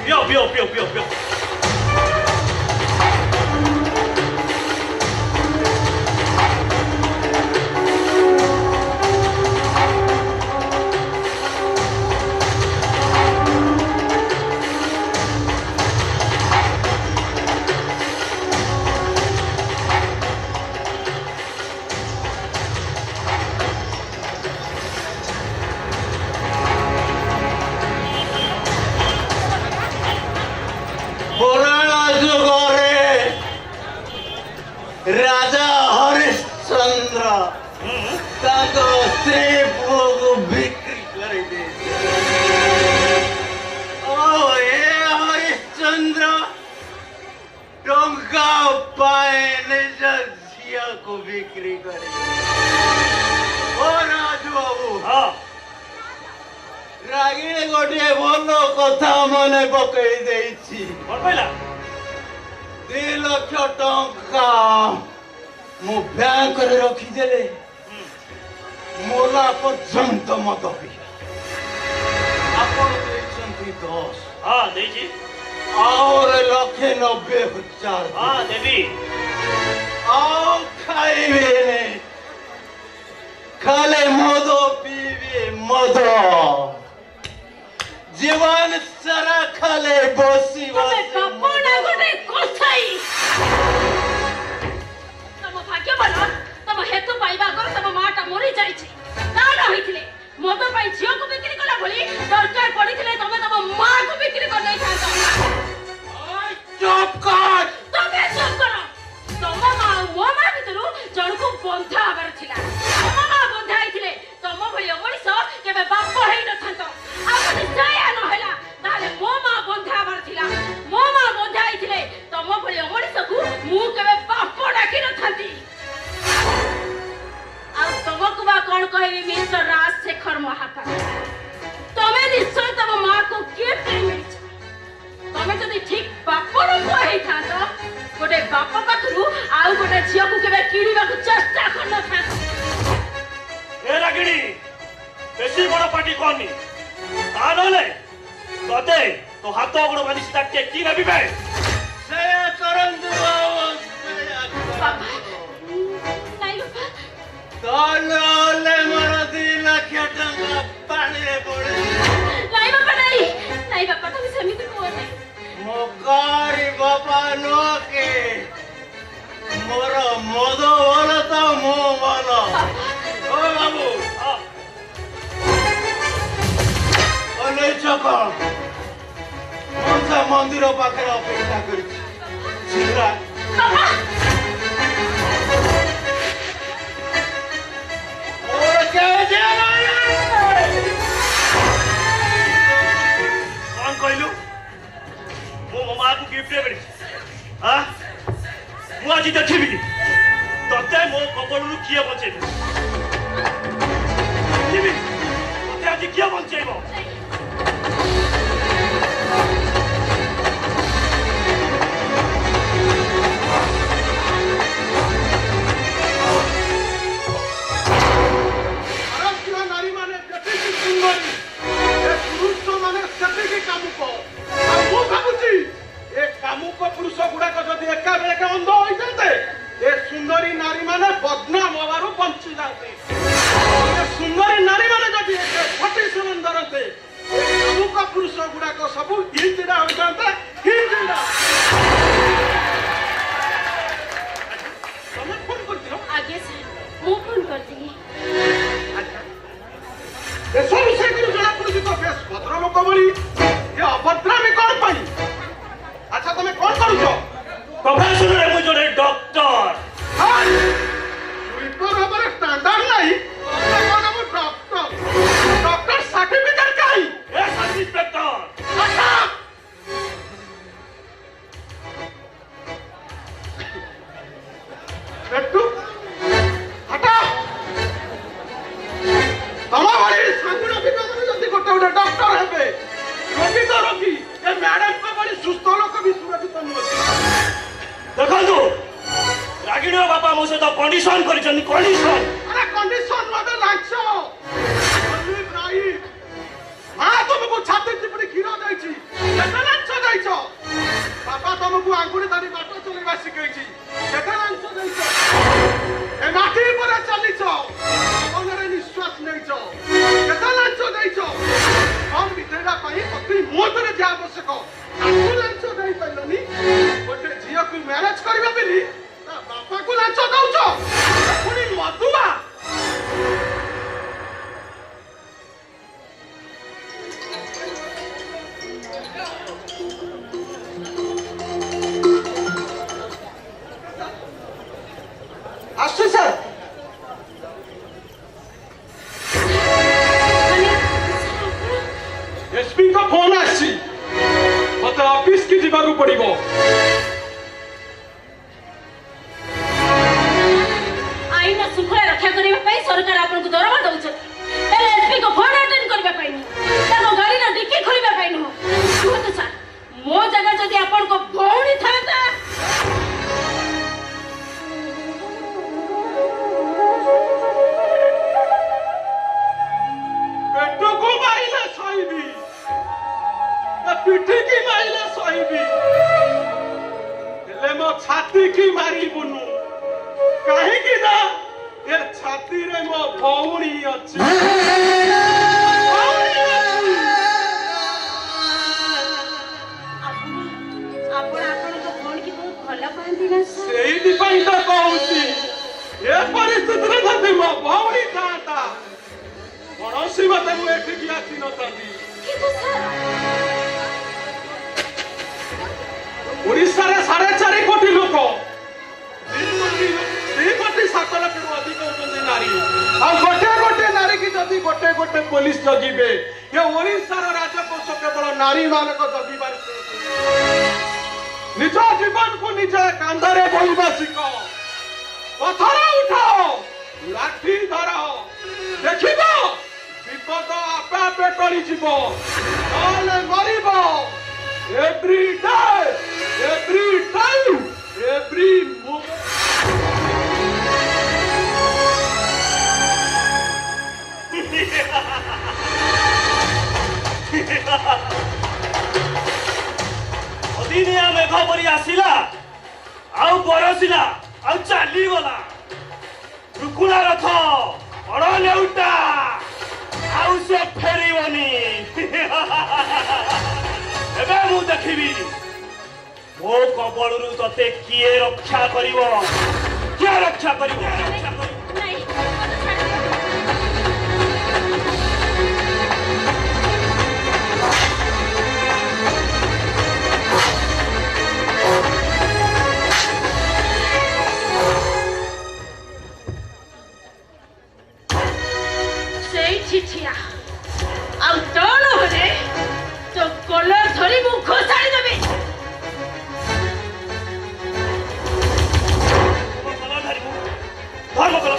ପିଅ ପିଅ ପିଅ ପିଅ ପିଅ राजा हरिश्चंद्र ताको स्त्री पुओ बिक्री करी दे। ओ ए हरिश्चंद्र टंका पाए निज झिया को बिक्री करे। ओ राजू बाबू हाँ रागिणी गोटे भल कथा मने पकई देछि। कौन कहला 2 लाख टंका मु बैंक रे रखी देले मोला पर्यंत मत आपण ଦେଇଛନ୍ତି 10 हाँ देजी और 1,90,000 हाँ देवी ଆଉ ଖାଇବେ ଖାଲି ମଦ ପିଇବେ ମଦ ଜୀବନ ସାରା ଖାଲି ବସି ତମେ ବସି ବାପନା ଗୋଟେ କସାଇ ତମ ଭାଗ୍ୟ ଭଲ ତମ ହେତୁ ପାଇବା ଆଗରୁ ତମ ମାଟା ମରି ଯାଇଛି ତା ନ ହେଇଥିଲେ ମଦ ପାଇଁ ଝିଅକୁ ବିକ୍ରି କଲା ଭଳି ଦରକାର ପଡିଥିଲେ ତମେ ତମ ମାକୁ ବିକ୍ରି କରିଦେଇଥାନ୍ତ ଚୁପ୍ କର ତମେ ଚୁପ୍ କର ତମ ମା ଆଉ ମୋ ମା ଭିତରୁ ଜଣକୁ ବନ୍ଧା ହବାର ଥିଲା ତମ ମା ବନ୍ଧା ହେଇଥିଲେ ତମ ଭଳି ମଣିଷ କେବେ ବାପ ହେଇନଥାନ୍ତ ଆଉ ଯଦି ସେଇଆ ନହେଲା ତାହେଲେ ମୋ ମା ବନ୍ଧା ହବାର ଥିଲା ମୋ ମା ବନ୍ଧା ହେଇଥିଲେ ତମ ଭଳି ମଣିଷକୁ ମୁଁ କେବେ ବାପ ଡାକି ନଥାନ୍ତି ଆଉ ତମକୁ ବା କଣ କହିବି ମିଷ୍ଟର ରାଜଶେଖର ମହାପାତ୍ର ତମେ ନିଶ୍ଚୟ ତମ ମାକୁ ଗିଫ୍ଟ ମିଳିଛ ତମେ ଯଦି ଠିକ ବାପର ପୁଅ ହେଇଥାନ୍ତ ଗୋଟେ ବାପ ପାଖରୁ ଆଉ ଗୋଟେ ଝିଅକୁ କେବେ କିଣିବାକୁ ଚେଷ୍ଟା କରିନଥାନ୍ତ ए रागिणी बेसी बड़ पार्टी करनी ता नले तते तो हाथ गोड़ बांधी सीधा टेकी भाबिबे ସେୟା କରନ୍ତୁ ବାପା ନାଇଁ ବାପା ତାହେଲେ ମୋର 2 ଲକ୍ଷ ଟଙ୍କା ପାଣିରେ ପଡେ ନାଇଁ ବାପା ନାଇଁ ବାପା ତମେ ସେମିତି କୁହନି ମୋ ଗାଡ଼ି ବାପା ନକେ ମୋର ମଦ ଭଲ ତ ମୁଁ ଭଲ ଓ ବାବୁ हाँ ଅନେଇଛ କଣ ମୁଁ ସେ ମନ୍ଦିର ପାଖରେ ଅପେକ୍ଷା କରିଛି ଶୀଘ୍ର ବାପା ମୋର କେଜି ନାହିଁ कौन कहलु मो मां को गिफ्ट देबे हां मु आज देखिबी तते मो कपड़रू किए बचेबी देखिबी तते आज किए बचेबो ଭାରତୀୟ ନାରୀମାନେ ଯେତିକି ସୁନ୍ଦରୀ ଏ ପୁରୁଷମାନେ ସେତିକି କାମୁକ ଆଉ ମୁଁ ଭାବୁଛି ଏ କାମୁକ ପୁରୁଷ ଗୁଡାକ ଯଦି ଏକା ବେଳକେ ଅନ୍ଧ ହୋଇଯାନ୍ତେ ଏ ସୁନ୍ଦରୀ ନାରୀମାନେ ବଦନାମ ହେବାରୁ ବଞ୍ଚି ଯାଆନ୍ତେ ଏ ସୁନ୍ଦରୀ ନାରୀମାନେ ଯଦି ଏକା ଫଟି ସେମାନେ ଧରନ୍ତେ ଏ କାମୁକ ପୁରୁଷ ଗୁଡାକ ସବୁ ହିଞ୍ଜିଡ଼ା ହୋଇଯାନ୍ତେ ହିଞ୍ଜିଡ଼ା ତମେ ଫୋନ କରିଥିଲ ଆଜ୍ଞା ସାର୍ ମୁଁ ଫୋନ କରିଥିଲି ଏସବୁ ସେ କରି ଜଣା ପଡୁଛି ତ ବେଶ ଭଦ୍ର ଲୋକ ଭଳି ଏ ଅଭଦ୍ରାମୀ କଣ ପାଇଁ ଆଚ୍ଛା ତମେ କଣ କରୁଛ प्रोफेसर रे मु जोड़े डॉक्टर ରିପୋର୍ଟ ହବାର ଷ୍ଟାଣ୍ଡାର୍ଡ ନାହିଁ ତମେ କଣ ମୁଁ ଡକ୍ଟର ସାର୍ଟିଫିକେଟ କାହିଁ ए सब इंस्पेक्टर ଆଚ୍ଛା ଏଠୁ ହଟା ତମ ଭଳି ସାଙ୍ଗୁଣ ବିଭାଗରେ ଯଦି ଗୋଟେ ଗୋଟେ ଡକ୍ଟର ହେବେ ରୋଗୀ ତ ରୋଗୀ ଏ ମ୍ୟାଡାମଙ୍କ ଭଳି ସୁସ୍ଥ ଲୋକ ବି ସୁରକ୍ଷିତ ନୁହନ୍ତି ଦେଖନ୍ତୁ ରାଗିଣୀ ବାପା ମୋ ସହିତ କଣ୍ଡିସନ କରିଛନ୍ତି କଣ୍ଡିସନ अरे कंडीशन मत लांच अलीफ राइट हां तुमको छाती चिपड़ी खीरा दैछि केते लांच दैछो बाबा तुमको आंगुरी धरी बाटो चलेबा सिखैछि केते लांच दैछो ए माटी पर चलिछो मनरे निश्वास नैछो केते लांच दैछो हम बितेरा पई अति मोतरे जा आवश्यक आकु लांच दै पैलनी गोटे झियो को मैरिज करबा बेली ता बापा को लांच दउछो पुनी मधुआ आसु सर एसपी का फोन आसी मत ऑफिस की जीवाकू पड़िबो आईन शृंखला रक्षा करने ପାଇଁ ସରକାର ଆପଣଙ୍କୁ ଦରମା ଦଉଛନ୍ତି ହେଲେ ଏସପି କୁ ଫୋନ ଆଟେଣ୍ଡ କରିବା ପାଇଁ ନୁହଁ ତାଙ୍କ ଗାଡ଼ିର ଡିକି ଖୋଲିବା ପାଇଁ ନୁହଁ କୁହନ୍ତୁ ସାର୍ ମୋ ଜାଗା ଯଦି ଆପଣଙ୍କ ଭଉଣୀ ଥାନ୍ତା ଭଉଣୀ ଅଛି। ଆପଣ ଆପଣଙ୍କ ଭଉଣୀକି ବହୁତ ଭଲ ପାଆନ୍ତି ନା ସାର୍? ସେଇଥିପାଇଁ ତ କହୁଛି ଏ ପରିସ୍ଥିତିରେ ଯଦି ମୋ ଭଉଣୀ ଥାନ୍ତା କୌଣସି ମତେ ମୁଁ ଏଠିକି ଆସିନଥାନ୍ତି। କିନ୍ତୁ ସାର୍ ଓଡ଼ିଶାରେ 4.5 କୋଟି ଲୋକ 2.7 ଲକ୍ଷରୁ ଅଧିକ ହଉଛନ୍ତି ନାରୀ। ଆଉ ଗୋଟେ ନାରୀ କି ଯଦି ଗୋଟେ ପୋଲିସ ଜଗିବେ ଏ ଓଡ଼ିଶାର ରାଜକୋଷ କେବଳ ନାରୀ ମାନଙ୍କ ଜଗିବାରେ ନିଜ ଜୀବନକୁ ନିଜେ କାନ୍ଧରେ ବୋହିବା ଶିଖ। ପଥର ଉଠାଅ ଲାଠି ଧର ଦେଖିବ ବିପଦ ଆପେ ଆପେ ଟଳିଯିବ ନହେଲେ ମରିବ। Every day, every time, every moment. ଅଦିନିଆ ମେଘ ପରି ଆସିଲା ଆଉ ବରସିଲା ଆଉ ଚାଲିଗଲା। ରୁକୁଣା ରଥ ବଡ ନେଉଟା ଆଉ ସେ ଫେରିବନି। ଏବେ ମୁଁ ଦେଖିବି ମୋ କବଳରୁ ତତେ କିଏ ରକ୍ଷା କରିବ। କିଏ ରକ୍ଷା କରିବ? ନାଇଁ ମତେ ଛାଡ଼ି ଦିଅ। ସେଇ ଚିଠିଆ ଆଉ ତଳ ଘରେ ତ କଲର ଧରି ମୁଁ ଘୋଷାଡ଼ି ଦେବି। ଧର୍ମ କଲ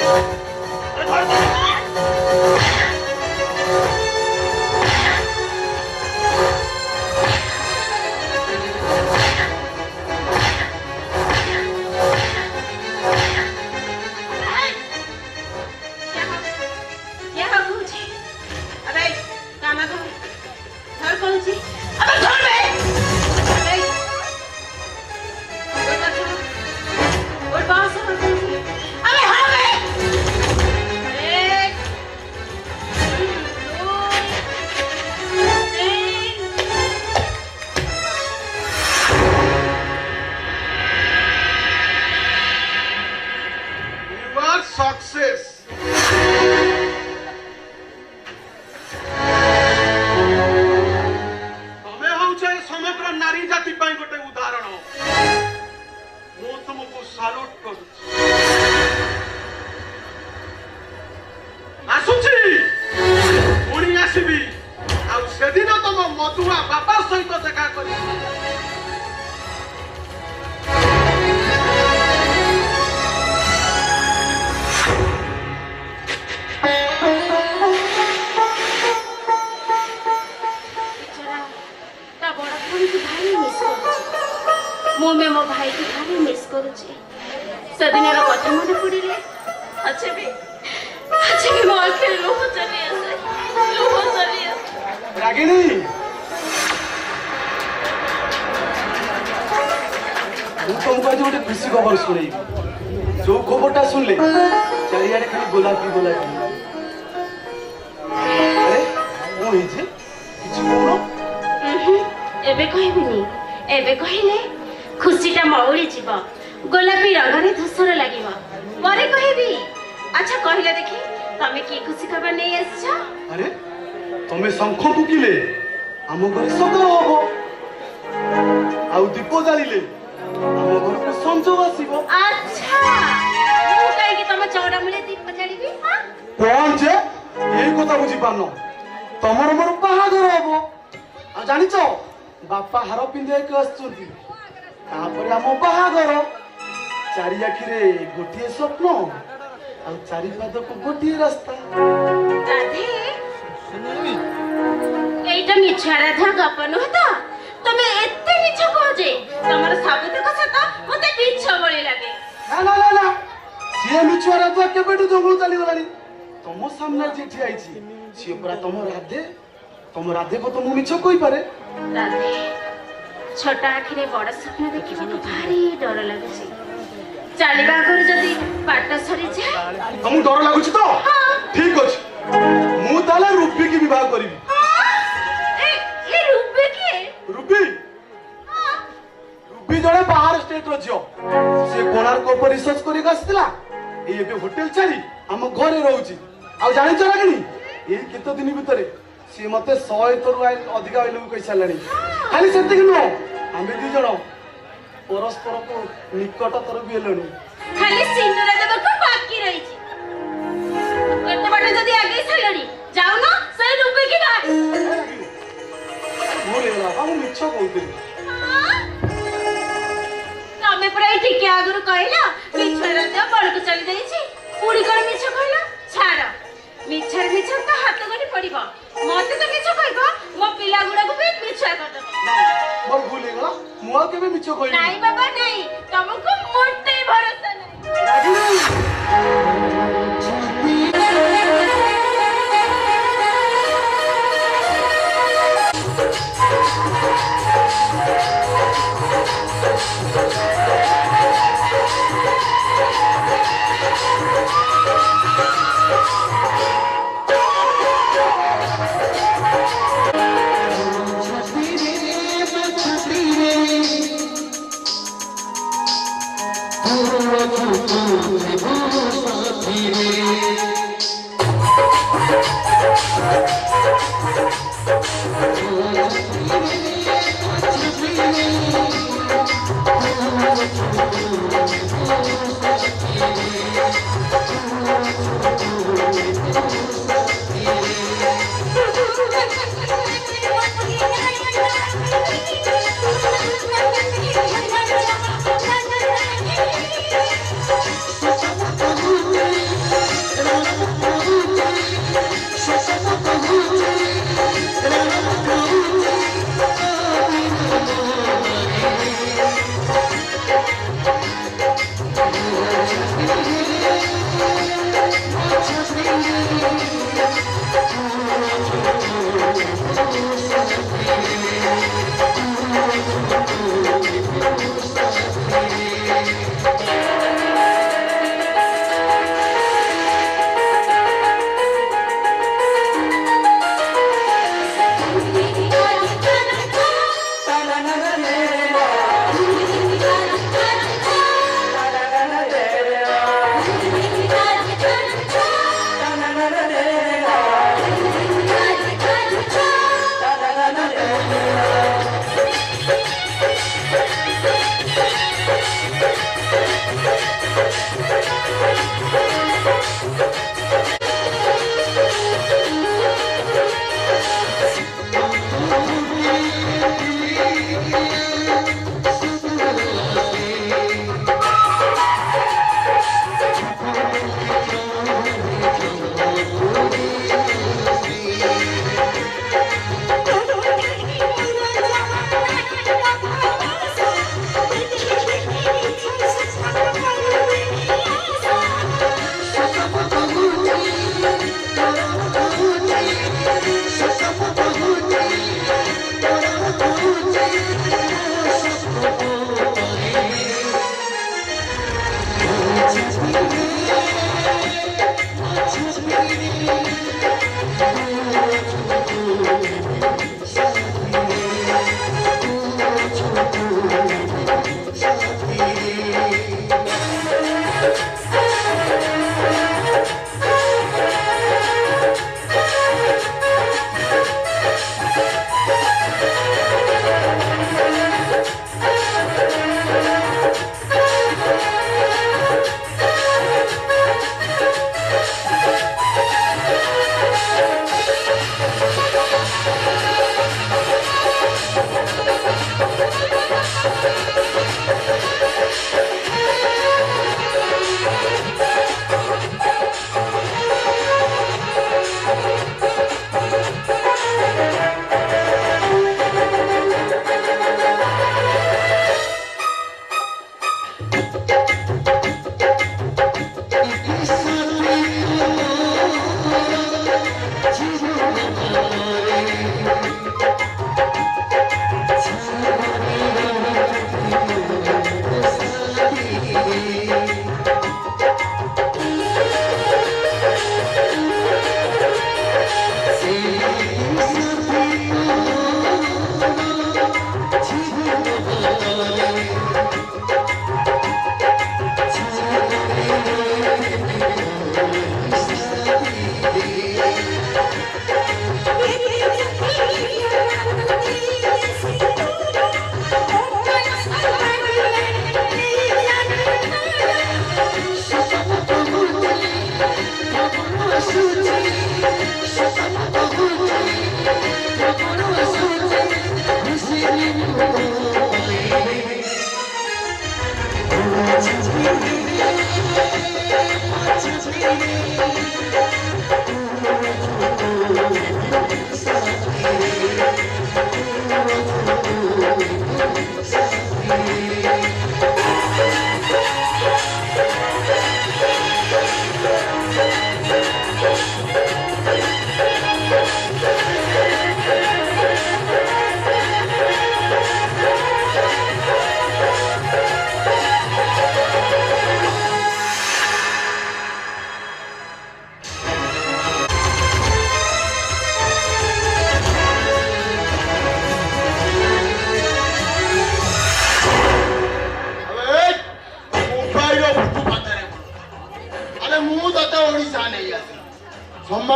Success. ତମେ ହଉଛ ସମଗ୍ର ନାରୀ ଜାତି ପାଇଁ ଗୋଟେ ଉଦାହରଣ। ମୁଁ ତୁମକୁ ସାଲ୍ୟୁଟ କରୁଛି। ଆସୁଛି ପୁଣି ଆସିବି ଆଉ ସେଦିନ ତମ ମଧୁଆ ବାପା ସହିତ ଦେଖା କରିବି। ମୁଁ ମୋ ଭାଇକୁ ଭାରି ମିସ୍ କରୁଛି। ସେଦିନର କଥା ମନେ ପଡ଼ିଲେ ଆଜି ବି ମୋ ଆଖିରେ ଲୁହ ଚାଲି ଆସେ। ରାଗିଣୀ ମୁଁ ତମକୁ ଆଜି ଗୋଟେ ଖୁସି ଖବର ଶୁଣେଇବି। ଯୋଉ ଖବରଟା ଶୁଣିଲେ ଚାରିଆଡେ ଖାଲି ଗୋଲାପି ଗୋଲାପି। ଆରେ କଣ ହେଇଛି କିଛି କହୁନ? ଏବେ କହିବିନି। ଏବେ କହିଲେ ଖୁସିଟା ମଉଳି ଯିବ। ଗୋଲାପୀ ରଙ୍ଗରେ ଧୂସର ଲାଗିବ। ପରେ କହିବି। ଆଚ୍ଛା କହିଲେ ଦେଖି ତମେ କି ଖୁସି ଖବର ନେଇ ଆସିଛ? ଆରେ ତମେ ଶଙ୍ଖ ଫୁକିଲେ ଆମ ଘରେ ସକାଳ ହବ ଆଉ ଦୀପ ଜାଳିଲେ ଆମ ଘରକୁ ସଂଯୋଗ ଆସିବ। ଆଚ୍ଛା ମୁଁ କାହିଁକି ତମ ଚଉରାମୂଳେ ଦୀପ ଜାଳିବି? କଣ ଯେ ଏଇ କଥା ବୁଝିପାରୁନ? ତମର ମୋର ବାହାଘର ହବ ଆଉ ଜାଣିଛ ବାପା ହାର ପିନ୍ଧିବାକୁ ଆସୁଛନ୍ତି। ତାପରେ ଆମ ବାହାଘର। ଚାରି ଆଖିରେ ଗୋଟିଏ ସ୍ୱପ୍ନ ଆଉ ଚାରି ପାଦକୁ ଗୋଟିଏ ରାସ୍ତା। ରାଧେ এইটা মিছা রাধা গপ নুহ তো তুমি এতে মিছ কହୁଛେ তোমার সাবুতক সত মতে মিছ ভଳି লাগে। না না না না সিଏ ମିଛୁଆ ରାଧୁଆ କେବେଠୁ ଜଙ୍ଗଲ ଚାଲିଗଲାଣି। ତମ ସାମ୍ନାରେ ଯିଏ ଠିଆ ହେଇଛି ସିଏ ପୁରା ତମ ରାଧେ। ତମ ରାଧେ କତ ମୁଁ ମିଛ କହିପାରେ? ରାଧେ ছোট আখিরে বড় স্বপ্ন দেখিବାକୁ ভারি ডর লাগুଛି। ଚାଲିବା ଆଗରୁ ଯଦି ବାଟ ସରିଯାଏ ତମକୁ ଡର ଲାଗୁଛି ତ? ଠିକ ରିସର୍ଚ୍ଚ କରିବାକୁ ଆସିଥିଲା ଏଇ ଏବେ ହୋଟେଲ ଛାଡି ଆମ ଘରେ ରହୁଛି। ଆଉ ଜାଣିଛ ନା କିଣି ଏଇ କେତେ ଦିନ ଭିତରେ ସିଏ ମତେ 100 ଥରୁ ଅଧିକା ଆଇଲୁ କହିସାରିଲାଣି। ଖାଲି ସେତିକି ନୁହଁ, ଆମେ ଦି ଜଣ ପରସ୍ପରକୁ ନିକଟତର ବି ହେଲୁଣି। ଖାଲି ସିନ୍ଦୁର ଦେବାକୁ ବାକି ରହିଛି। ଏତେ ବାଟ ଯଦି ଆଗେଇ ସାରିଲଣି ଯାଉନ ସେଇ ଡୁବିକି ନା। ଭୁଲ ହେଇଗଲା, ମୁଁ ମିଛ କହୁଥିଲି। ତମେ ପୁରା ଏଇ ଟିକେ ଆଗରୁ କହିଲ ମିଛର ଦେହ ବଳକୁ ଚାଲି ଯାଇଛି, ପୁଣି କଣ ମିଛ କହିଲ? ଛାଡ, ମିଛରେ ମିଛ ତ ହାତ ଗଣି ପଡିବ। ମତେ ତ ମିଛ କହିବ, ମୋ ପିଲା ଗୁଡାକୁ ବି ମିଛ କରିଦବ। ମୋର ଭୁଲ ହେଇଗଲା, ମୁଁ ଆଉ କେବେ ମିଛ କହିବି ନାଇଁ ବାବା ନାଇଁ, ତମକୁ ମୋଟେ ଭରସା ନାହିଁ। Thank you.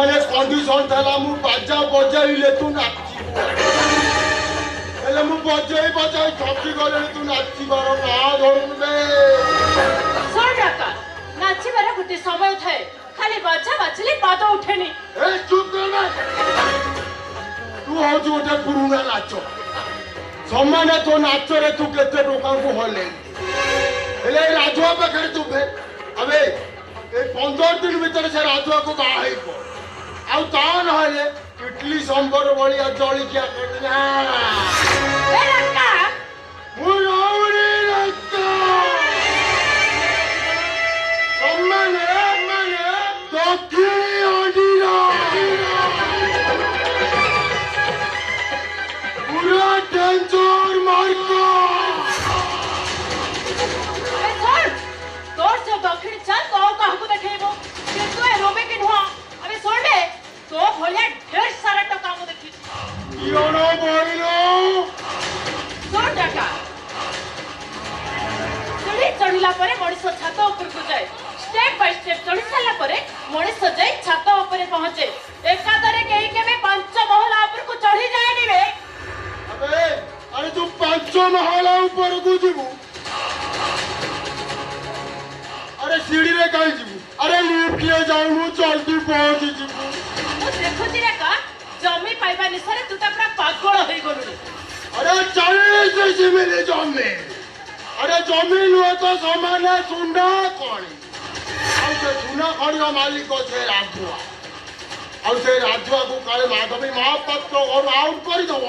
ସେମାନେ କଣ୍ଡିସନ ଥିଲା ମୁଁ ବାଜା ବଜାଇଲେ ତୁ ନାଚିବୁ ହେଲେ ମୁଁ ବଜାଇ ଥକି ଗଲେଣି ତୁ ନାଚିବାର ନାଁ ଧରୁନି ଶୁଣ ଡାକା ନାଚିବାର ଗୋଟେ ସମୟ ଥାଏ ଖାଲି ବାଜା ବାଜିଲେ ପାଦ ଉଠେନି ଏ ଚୁପ କର ତୁ ହଉଛୁ ଗୋଟେ ପୁରୁଣା ନାଚ ସମାନେ ତୋ ନାଚରେ ତୁ କେତେ ଟଙ୍କାକୁ ହଲେଇ ହେଲେ ଏ ରାଜୁଆ ପାଖରେ ତୁ ଏବେ ଏ 15 ଦିନ ଭିତରେ ସେ ରାଜୁଆକୁ ବାହା ହେଇପ ଆଉ ତା ନହେଲେ ଇଟଲି ସମ୍ବର ଭଳିଆ ଜଳିଖିଆ କରିଦେଲା ଏ ଡାକା ମୁଁ ରହୁନି ରକ୍ତ ସମାନେ ଦକ୍ଷିଣୀ ଅଣ୍ଡିର ପୁରା ଡେଞ୍ଜର ମାର୍କ ଏ ଛାଡ଼ ତୋର ସେ ଦକ୍ଷିଣ ଚାଲ ତ ଆଉ କାହାକୁ ଦେଖେଇବ କିନ୍ତୁ ଏ ରୋବେ କି ନୁହଁ ଆବେ ଶୁଣେ ତୋ ଭଳିଆ ଢେର ସାରା ଟଙ୍କା ମୁଁ ଦେଖିଛି କିରଣ ବଇଲ ଶୁଣ ଡାକା ସିଡ଼ି ଚଢ଼ିଲା ପରେ ମଣିଷ ଛାତ ଉପରକୁ ଯାଏ स्टेप बाय स्टेप चढ़ी सारा पर मनीष जाई छात ऊपर पहुंचे एकादरे केही केबे 5 महला ऊपर को चढ़ी जाएनी रे अबे अरे तू 5 महला ऊपर को जीवू अरे सीढ़ी रे काई जीवू अरे लिफ्ट ले जाऊं जल्दी पहुंच जीवू मु देखुची रे का जमी पाइबा निसरे तू त पूरा पागल होई गलु अरे 40 से मिले जमी अरे जमी नुए तो समान सुंडा कोणी ଆଉ ସେ ସୁନା ଖଣିର ମାଲିକ ସେ ରାଜୁଆ ଆଉ ସେ ରାଜୁଆକୁ କାଳେ ମାଧବୀ ମହାପାତ୍ର ଘରୁ ଆଉଟ୍ କରିଦେବ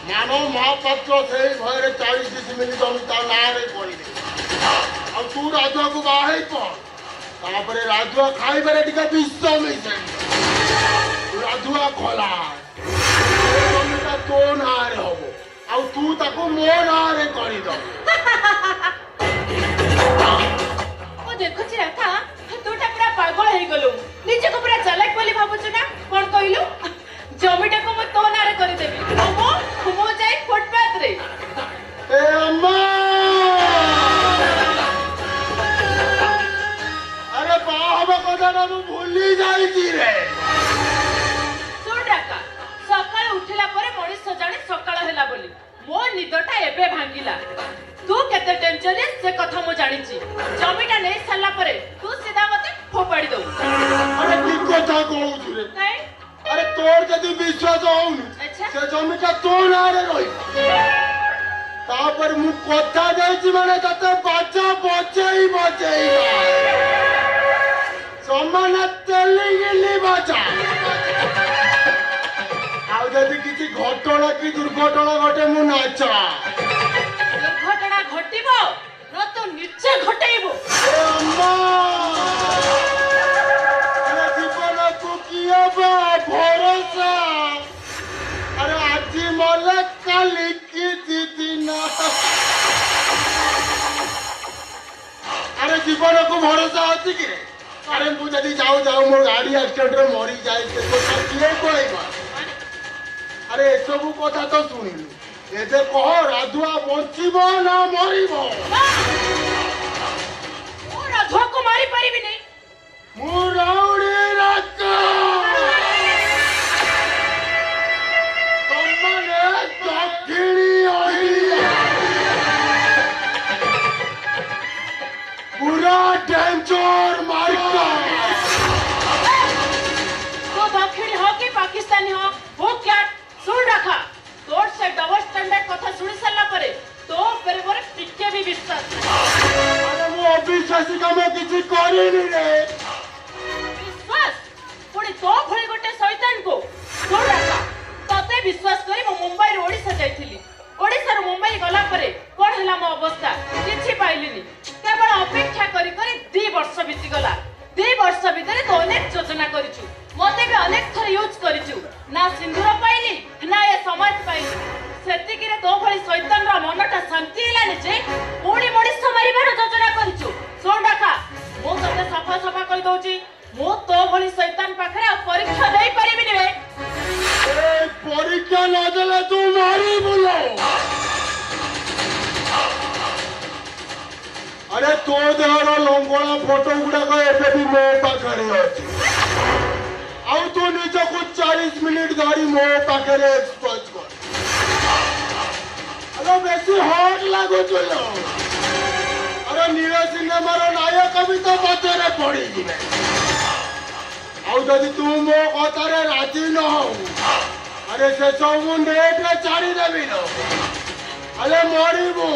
ମାନବ ମହାପାତ୍ର ସେଇ ଭୟରେ 40 ଡିସିମିଲି ଜମି ତା ନାଁରେ କରିବେ ଆଉ ତୁ ରାଜୁଆକୁ ବାହା ହେଇ ପଡ ତାପରେ ରାଜୁଆ ଖାଇବାରେ ଟିକେ ବିଷ ମିଶେଇ ରାଜୁଆ ଖୋଲା ଜମିଟା ତୋ ନାଁରେ ହବ ଆଉ ତୁ ତାକୁ ମୋ ନାଁରେ କରିଦବୁ देखुची रखा तूटा पूरा पागल हो गलु निजे को पूरा चालाक बोली भाबुछु ना कोन कहिलु जमीटा को मो तो नारे करि देबी मो जाई फुटपाथ रे ए अम्मा अरे बाहब कदा ना मु भूली जाई छी रे सुन रखा सकाळ उठिला परे मनीष जाने सकाळ हैला बोली मो निदटा एबे भांगिला तू केते डेंजरस से कथा मो जानि छी जमीटा नै साला परे तू सीधा मते फोपाड़ी दउ अरे की कथा कहू छु रे नहीं अरे तोर जदी विश्वास होउनी अच्छा से जमीटा तो नारे रही तापर मु कथा देछि माने तते बाजा बजेई समान तेली गिली बाजा आउ जदी किछि घटना की दुर्घटना घटे मु नाचा दुर्घटना घटिबो न तो निश्चय घटेइबो ए अम्मा अरे जीवन को किया बा भरोसा अरे आज मले काली की दीदिना अरे जीवन को भरोसा होती कि रे अरे मु जदी जाऊ मो गाड़ी एक्सीडेंट रे मरी जाए तो किए कोइबा अरे सबू कथा तो सुनिलु एजे कह राधुआ बंचिबो ना मरिबो ओ राधुआ को मारी परिबी नहीं मु राउडी राका तमने दक्षिणी ओहिया पूरा डेंजर मार्का तो दक्षिणी हो कि पाकिस्तानी हो वो क्या सुन रखा तोर से डबल स्टैंडर्ड कथा सुनी साला परे तो पर मोर टिके भी विश्वास अरे मु अविश्वासी काम किछि करिनी रे विश्वास पुणी तो भଳି गोटे शैतान को सुन रखा तते विश्वास करी मो मुंबई रो ओडिसा जाइथिली ओडिसा रो मुंबई गला परे कोन हला मो अवस्था किछि पाइलिनी केवल अपेक्षा करी करी 2 वर्ष बीती गला 2 वर्ष भीतर तो अनेक योजना करिछु मते भी अनेक थर यूज करिछु ना सिंदूर पाइली ना ये समाज पाइली सेति किरे तो भଳି शैतान रो मनटा शांति हिलानी जे पुणी मଣିଷ मारिबार योजना करिछु सुन रखा मो तते सफा सफा कहि दउची मो तो भଳି शैतान पाखरे परीक्षा देई परिबिनी रे ए परीक्षा न देले तू मारी बोलो अरे तो देहर लंगड़ा फोटो गुड़ाक एबे भी मो पाखरे अछि आउ तू निजको 40 मिनिट धरी मो पाखरे एक्सपोज कर अरे बेसी हॉट लागो चलो अरे नील सिनेमार नायक भी तो पचरे पड़ी जिवे आउ जदि तू मो कथारे राजी न हो अरे से सब नेट रे छाड़ी देबी न अरे मरिबू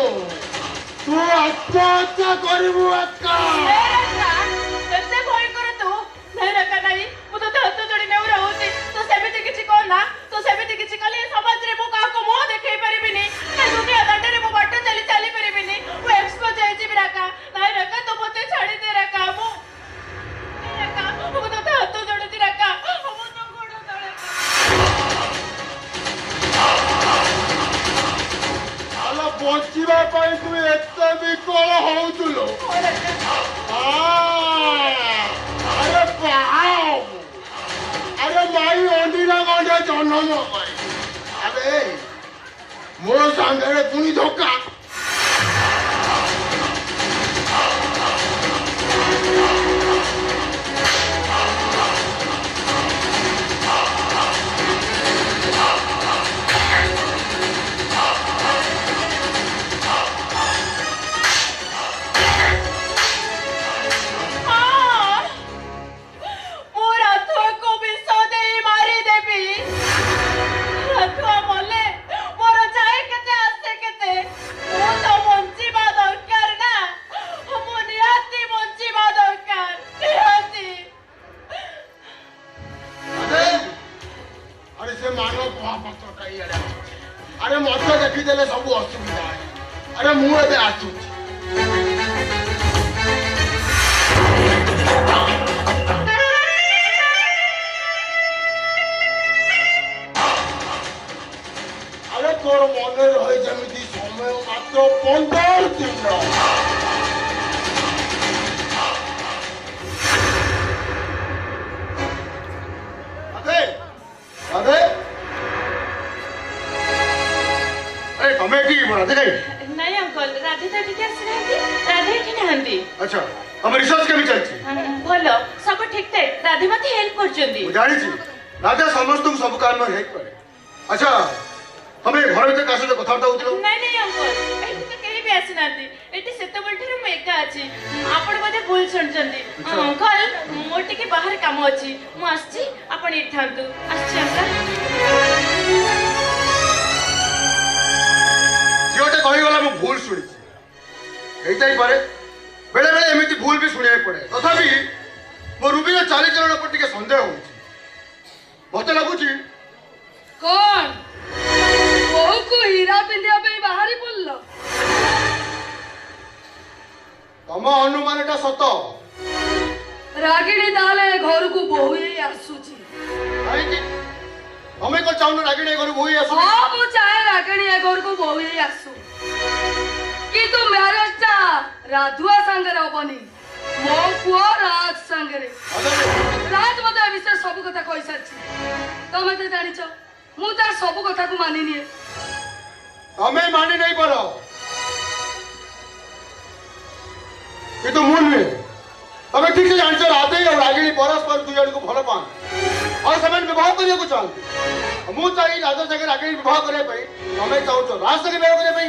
तू आत्महत्या करिबू एका एते भय कर तू नहीं रखा नहीं मु तो हाथ जोड़ी नेउ रहउती तो सेमिति किछि को ना तो सेमिति किछि कले समाज रे मु का को मो देखै परिबिनी ए दुनिया दांडे रे मु बाट चली चली परिबिनी मु एक्सपो जाई जी रखा नहीं रखा तो मते छाड़ी दे रखा मु रखा मु तो हाथ जोड़ी रखा मु तो गोड़ तळे आला बचिबा पई तू एते विकल होउतलो अरे पाओ अरे माई अंडीरा गंडे जन्म करे अबे मो संगे पुनी धोखा अरे मत देखीदेले सब असुविधा अरे मु एबे आसुची अरे तोर मने रहे जमिति समय मात्र 15 दिन अबे अबे हमें की राधे कहीं नहीं अंकल राधे तो ठीक आसी नांती राधे ठीक नांती अच्छा हम रिसर्च केमी चलची बोलो सब ठीक थे राधे मते हेल्प करचंदी मु जानि छी राधा समस्त को सब काम में हेल्प करे अच्छा हमें घर में कासे तो कथा होतलो नहीं अंकल एठी तो केही भी आसी नांती एठी सेतबल ठेर म एका अछि आपण बदे भूल सुनचंदी अंकल मोर टिके बाहर काम अछि मु आछि आपण एठांतु आछि अंकल जोटे कहि गला मु भूल सुनी एइताई पारे बेले बेले एमिति भूल भी सुनिए पड़े तथापि मो रूबी रे चाली चरण पर टिके संदेह होउची मते लागुची कौन बहु को हीरा पिंदिया पे बाहरी बोललो तम अनुमानटा सत रागिणी दाले घर को बहु ही आसुची काहे कि हमें को चाउन रागिणी घर बोई आसु हां मु चाहे रागिणी घर को बहु ही आसु कि तू मैरिज ता राधुआ संगे रहबनी मो पुओ राज संगे राज मते विषय सब कथा कहि साची तमे ते जानि छ मु तार सब कथा को मानि निए हमें माने नहीं पारो ये तो मूल में हमें ठीक से जानते राधे और रागिणी परस्पर दुई जन को भल पान और समय विवाह करने को चाहते मु चाहिए राधा संगे रागिणी विवाह करने पे हमें चाहूँ राज संगे विवाह करने पे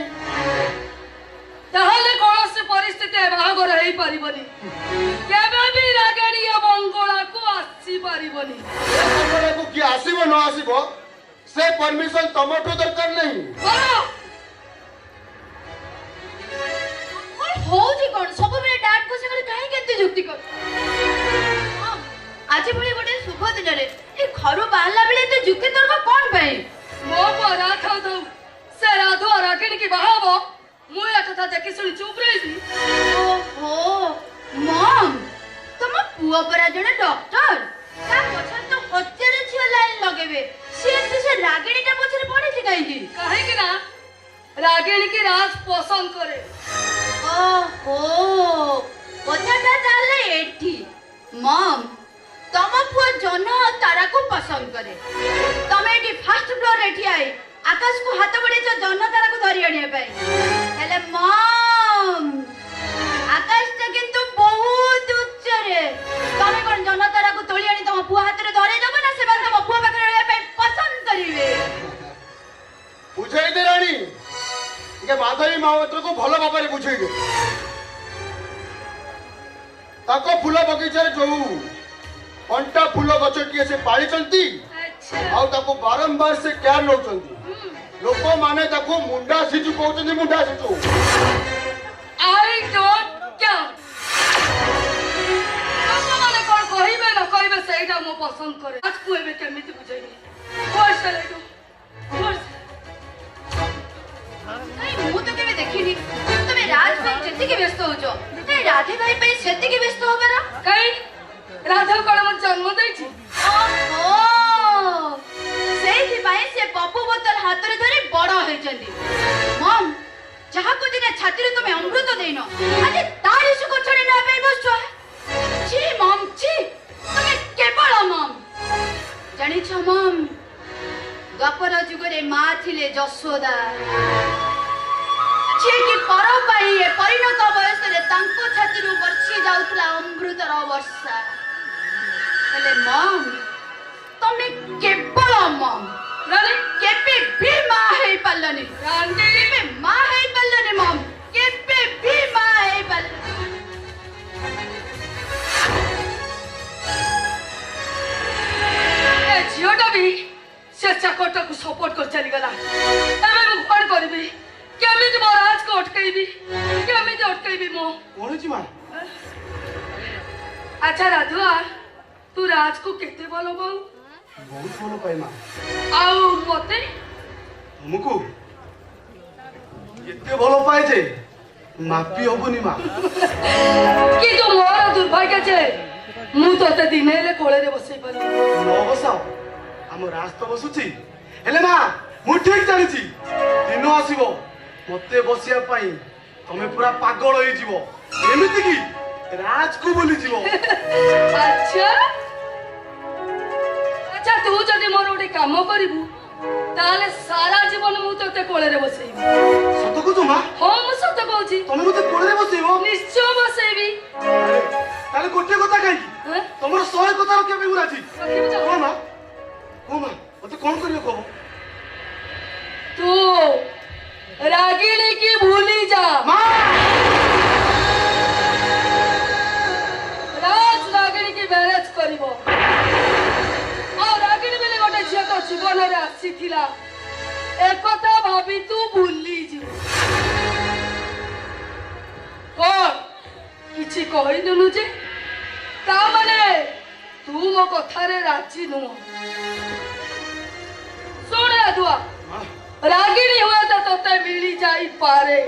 ताहले कोनसे परिस्थिति बाहागर हेई परिबनी केबे भी रागिणी मंगला को आसी परिबनी मंगला को की आसीबो न आसीबो से परमिशन तमठो दरकार नहीं बोलो और होउजी कोन सब बेले डैड को संगे काहे केते जुक्ति कर आज भली गोटे शुभ दिन रे ए घरु बाहला बेले ते जुक्ति तर्क कोन पई मो परा खाउ दो से राधो रागिणी की बहाबो मु या कथा देखि सुनी चुप रही ओहो मम तुम पुआ परा जने डॉक्टर ता पछन तो हत्यारे छियो लाइन लगेबे से रागिणीटा पछरे पड़ी थी काहे कि ना रागिणी की राज पसंद करे ओहो कथाटा ताले एठी मम तम पुआ जन तारा को पसंद करे तमे एठी फर्स्ट फ्लोर एठी आई आकाश को हाथ बड़े जो जन तारा को धरि आनिया पाई हेले मम आकाश ता किंतु बहुत उच्च रे तमे कोन जन तारा को तोली आनी तम पुआ हाथ रे धरे दबो ना से ଟିକେ ମାଧବୀ ମହାପାତ୍ରକୁ ଭଲ ଭାବରେ ବୁଝେଇଦେ। ତାଙ୍କ ଫୁଲ ବଗିଚାରେ ଯୋଉ ଅଣ୍ଟା ଫୁଲ ଗଛଟିଏ ସେ ପାଳିଛନ୍ତି ଆଉ ତାକୁ ବାରମ୍ବାର ସେ କେୟାର ନଉଛନ୍ତି। ଲୋକମାନେ ତାକୁ ମୁଣ୍ଡା ଶିଶୁ କହୁଛନ୍ତି, ମୁଣ୍ଡା ଶିଶୁ। I don't care. ଲୋକମାନେ କଣ କହିବେ ନ କହିବେ ସେଇଟା ମୁଁ ପସନ୍ଦ କରେ। ଆଜକୁ ଏବେ କେମିତି ବୁଝେଇବି? ମୁଁ ତ କେବେ ଦେଖିନି ତମେ ରାଜ ପାଇଁ ଯେତିକି ବ୍ୟସ୍ତ ହଉଛ ରାଧେ ଭାଇ ପାଇଁ ସେତିକି ବ୍ୟସ୍ତ ହବାର। କାଇଁ ରାଧା କଣ ମୋ ଜନ୍ମ ଦେଇଛି? ସେଇଥିପାଇଁ ସେ ପପୁ ବୋତଲ ହାତରେ ଧରି ବଡ ହେଇଛନ୍ତି। ମମ୍, ଯାହାକୁ ଦିନେ ଛାତିରେ ତମେ ଅମୃତ ଦେଇନ ଆଜି ତାରି ସୁଖ ଛଡି ନେବା ପାଇଁ ବସୁଛ। ଛି ମମ୍, ଛି, ତମେ କେବଳ ମମ୍। ଜାଣିଛ ମମ୍, ଦ୍ୱାପର ଯୁଗରେ ମା ଥିଲେ ଯଶୋଦା, ଯିଏକି ପର ପାଇଁ ପରିଣତ ବୟସରେ ତାଙ୍କ ଛାତିରୁ ବର୍ଷି ଯାଉଥିଲା ଅମୃତର ବର୍ଷା। ହେଲେ ମମ୍, ତମେ କେବଳ ମମ୍, କେବେ ବି ମା ହେଇପାରିଲନି। କେବେ ମା ହେଇପାରିଲନି ମମ୍, କେବେ ବି ମା ହେଇପାରିଲନି। ଏ ଝିଅଟା ବି ସେ ଚାକରଟାକୁ ସପୋର୍ଟ କରି ଚାଲିଗଲା। ଏବେ ମୁଁ କଣ କରିବି? କେମିତି ମୋ ରାଜକୁ ଅଟକେଇବି? କେମିତି ଅଟକେଇବି ମୁଁ? କଣ ହେଇଛି ମା? ଆଚ୍ଛା ରାଧୁଆ, ତୁ ରାଜକୁ କେତେ ଭଲ ପାଉ? ବହୁତ ଭଲ ପାଏ ମା। ଆଉ ମତେ? ତୁମକୁ ଏତେ ଭଲ ପାଏ ଯେ ମାପି ହବନି ମା। କିନ୍ତୁ ମୋର ଦୁର୍ଭାଗ୍ୟ ଯେ ମୁଁ ତତେ ଦିନେ ହେଲେ କୋଳରେ ବସେଇ ପାରିବି। ନ ବସାଅ, ଆମ ରାଜ ତ ବସୁଛି। ହେଲେ ମା, ମୁଁ ଠିକ ଜାଣିଛି ଦିନ ଆସିବ ମତେ ବସିବା ପାଇଁ ତମେ ପୁରା ପାଗଳ ହେଇଯିବ, ଏମିତି କି ରାଜକୁ ଭୁଲିଯିବ। ଆଚ୍ଛା ଆଚ୍ଛା, ତୁ ଯଦି ମୋର ଗୋଟେ କାମ କରିବୁ ତାହେଲେ ସାରା ଜୀବନ ମୁଁ ତତେ କୋଳରେ ବସେଇବି। ସତ କହୁଛ ମା? ହଁ, ମୁଁ ସତ କହୁଛି। ତମେ ମତେ କୋଳରେ ବସେଇବ? ନିଶ୍ଚୟ ବସେଇବି। ତାହେଲେ ଗୋଟିଏ କଥା କାହିଁକି ତମର 100 କଥା ରଖିବା ପାଇଁ ମୁଁ ରାଜି। ରଖିବୁ ଯା। କୁହ ମା, କୁହ ମା, ମତେ କଣ କରିବ କହ? ତୁ ରାଗିଣୀ କି ଭୁଲି ଯା। ମା, ରାଜ ରାଗିଣୀ କି ମ୍ୟାରେଜ କରିବ। ଆଉ ରାଗିଣୀ ବୋଲି ଗୋଟେ ଝିଅ ତ ଜୀବନରେ ଆସିଥିଲା, ଏକଥା ଭାବି ତୁ ଭୁଲିଯିବୁ। କଣ କିଛି କହିଲୁନୁ ଯେ? ତା ମାନେ ତୁ ମୋ କଥାରେ ରାଜି ନୁହଁ। ଶୁଣ ରାଧୁଆ, ରାଗିଣୀ ହୁଏତ ତତେ ମିଳି ଯାଇପାରେ,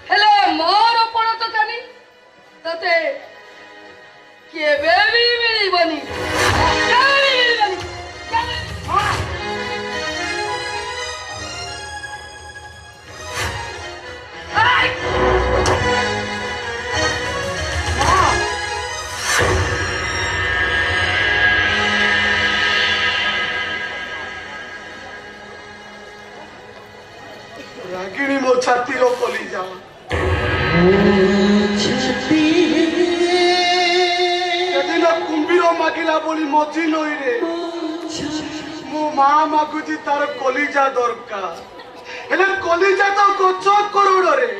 ହେଲେ ମୋର ପଣ ତ କାନି ତତେ କେବେ ବି ମିଳିବନି। କେବେ ବି ମିଳିବନି। ରାଗିଣୀ ମୋ ଛାତିର କଲିଜା। ସେଦିନ କୁମ୍ଭୀର ମାଗିଲା ବୋଲି ମଝି ନଈରେ ମୋ ମା ମାଗୁଛି ତାର କଲିଜା ଦରକାର, ହେଲେ କଲିଜା ତ ଗଛ କରୋଡ଼ରେ।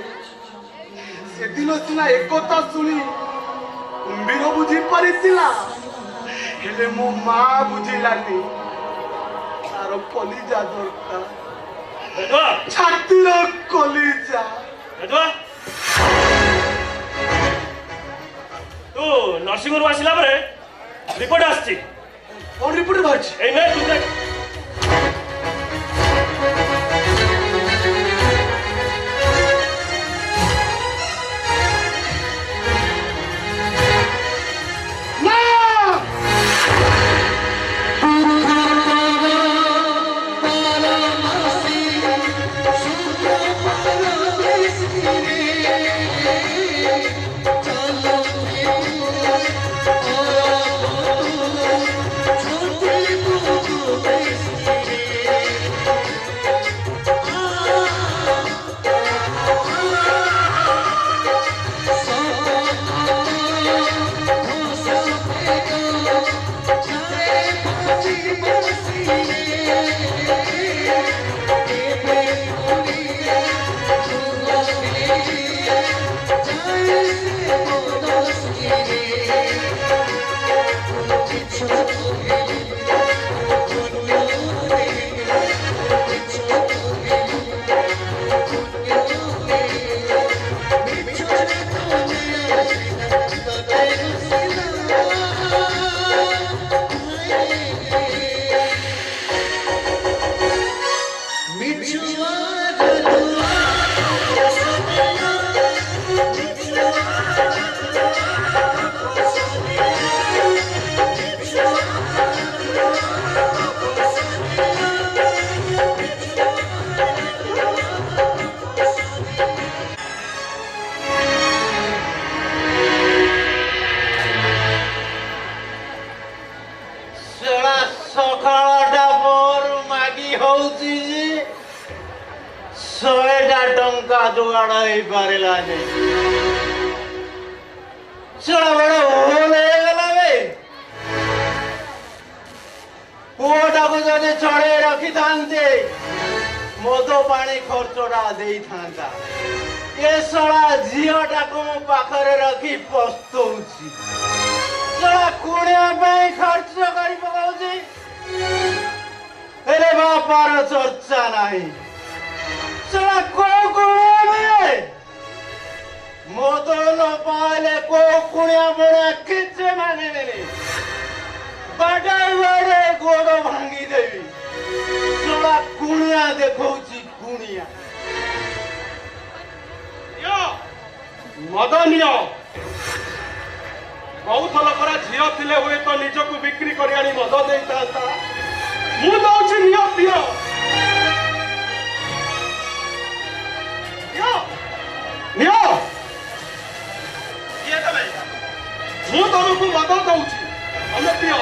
ସେଦିନ ସିନା ଏକଥା ଶୁଣି କୁମ୍ଭୀର ବୁଝି ପାରିଥିଲା, ହେଲେ ମୋ ମା ବୁଝିଲାନି ତାର କଲିଜା ଦରକାର, ରାଧୁଆ, ଛାତିର କଲିଜା। ରାଧୁଆ, ତୁ ନର୍ସିଂହୋମରୁ ଆସିଲା ପରେ ରିପୋର୍ଟ ଆସିଛି। କଣ ରିପୋର୍ଟ ବାହାରିଛି? ଏଇ ନେ, ତୁ ଦେଖ। ପଖାଳଟା ମୋର ମାଗି ହଉଛି ଯେ 100ଟା ଟଙ୍କା ଯୋଗାଡ଼ ହେଇପାରିଲାନି। ସେଟା ବଡ଼ ଭୁଲ ହେଇଗଲା ବେ। ପୁଅଟାକୁ ଯଦି ଛଡ଼େଇ ରଖିଥାନ୍ତେ ମଦ ପାଣି ଖର୍ଚ୍ଚଟା ଦେଇଥାନ୍ତା। ଏ ଶଳା ଝିଅଟାକୁ ମୋ ପାଖରେ ରଖି ପସ୍ତଉଛି। ଶଳା କୁଣିଆ ପାଇଁ ଖର୍ଚ୍ଚ କରି ପକାଉଛି, ହେଲେ ବାପାର ଚର୍ଚ୍ଚା ନାହିଁ। ଶଳା କୋଉ କୁଣିଆ ବେ? ମଦ ନ ପାଇଲେ କୋଉ କୁଣିଆ ପୁଣିଆ କିଛି ମାନିବେନି। ବାଡାଇ ବାଡାଇ ଗୋଡ଼ ଭାଙ୍ଗିଦେବି। ଶଳା କୁଣିଆ ଦେଖଉଛି କୁଣିଆ। ମଦ ନିଅ। କହୁଥଲ ପରା ଝିଅ ଥିଲେ ହୁଏତ ନିଜକୁ ବିକ୍ରି କରି ଆଣି ମଦ ଦେଇଥାନ୍ତା। ମୁଁ ଦଉଛି, ନିଅ ପିଅ। ନିଅ। କିଏ ଦେବେ? ମୁଁ ତମକୁ ମଦ ଦଉଛି, ତମେ ପିଅ।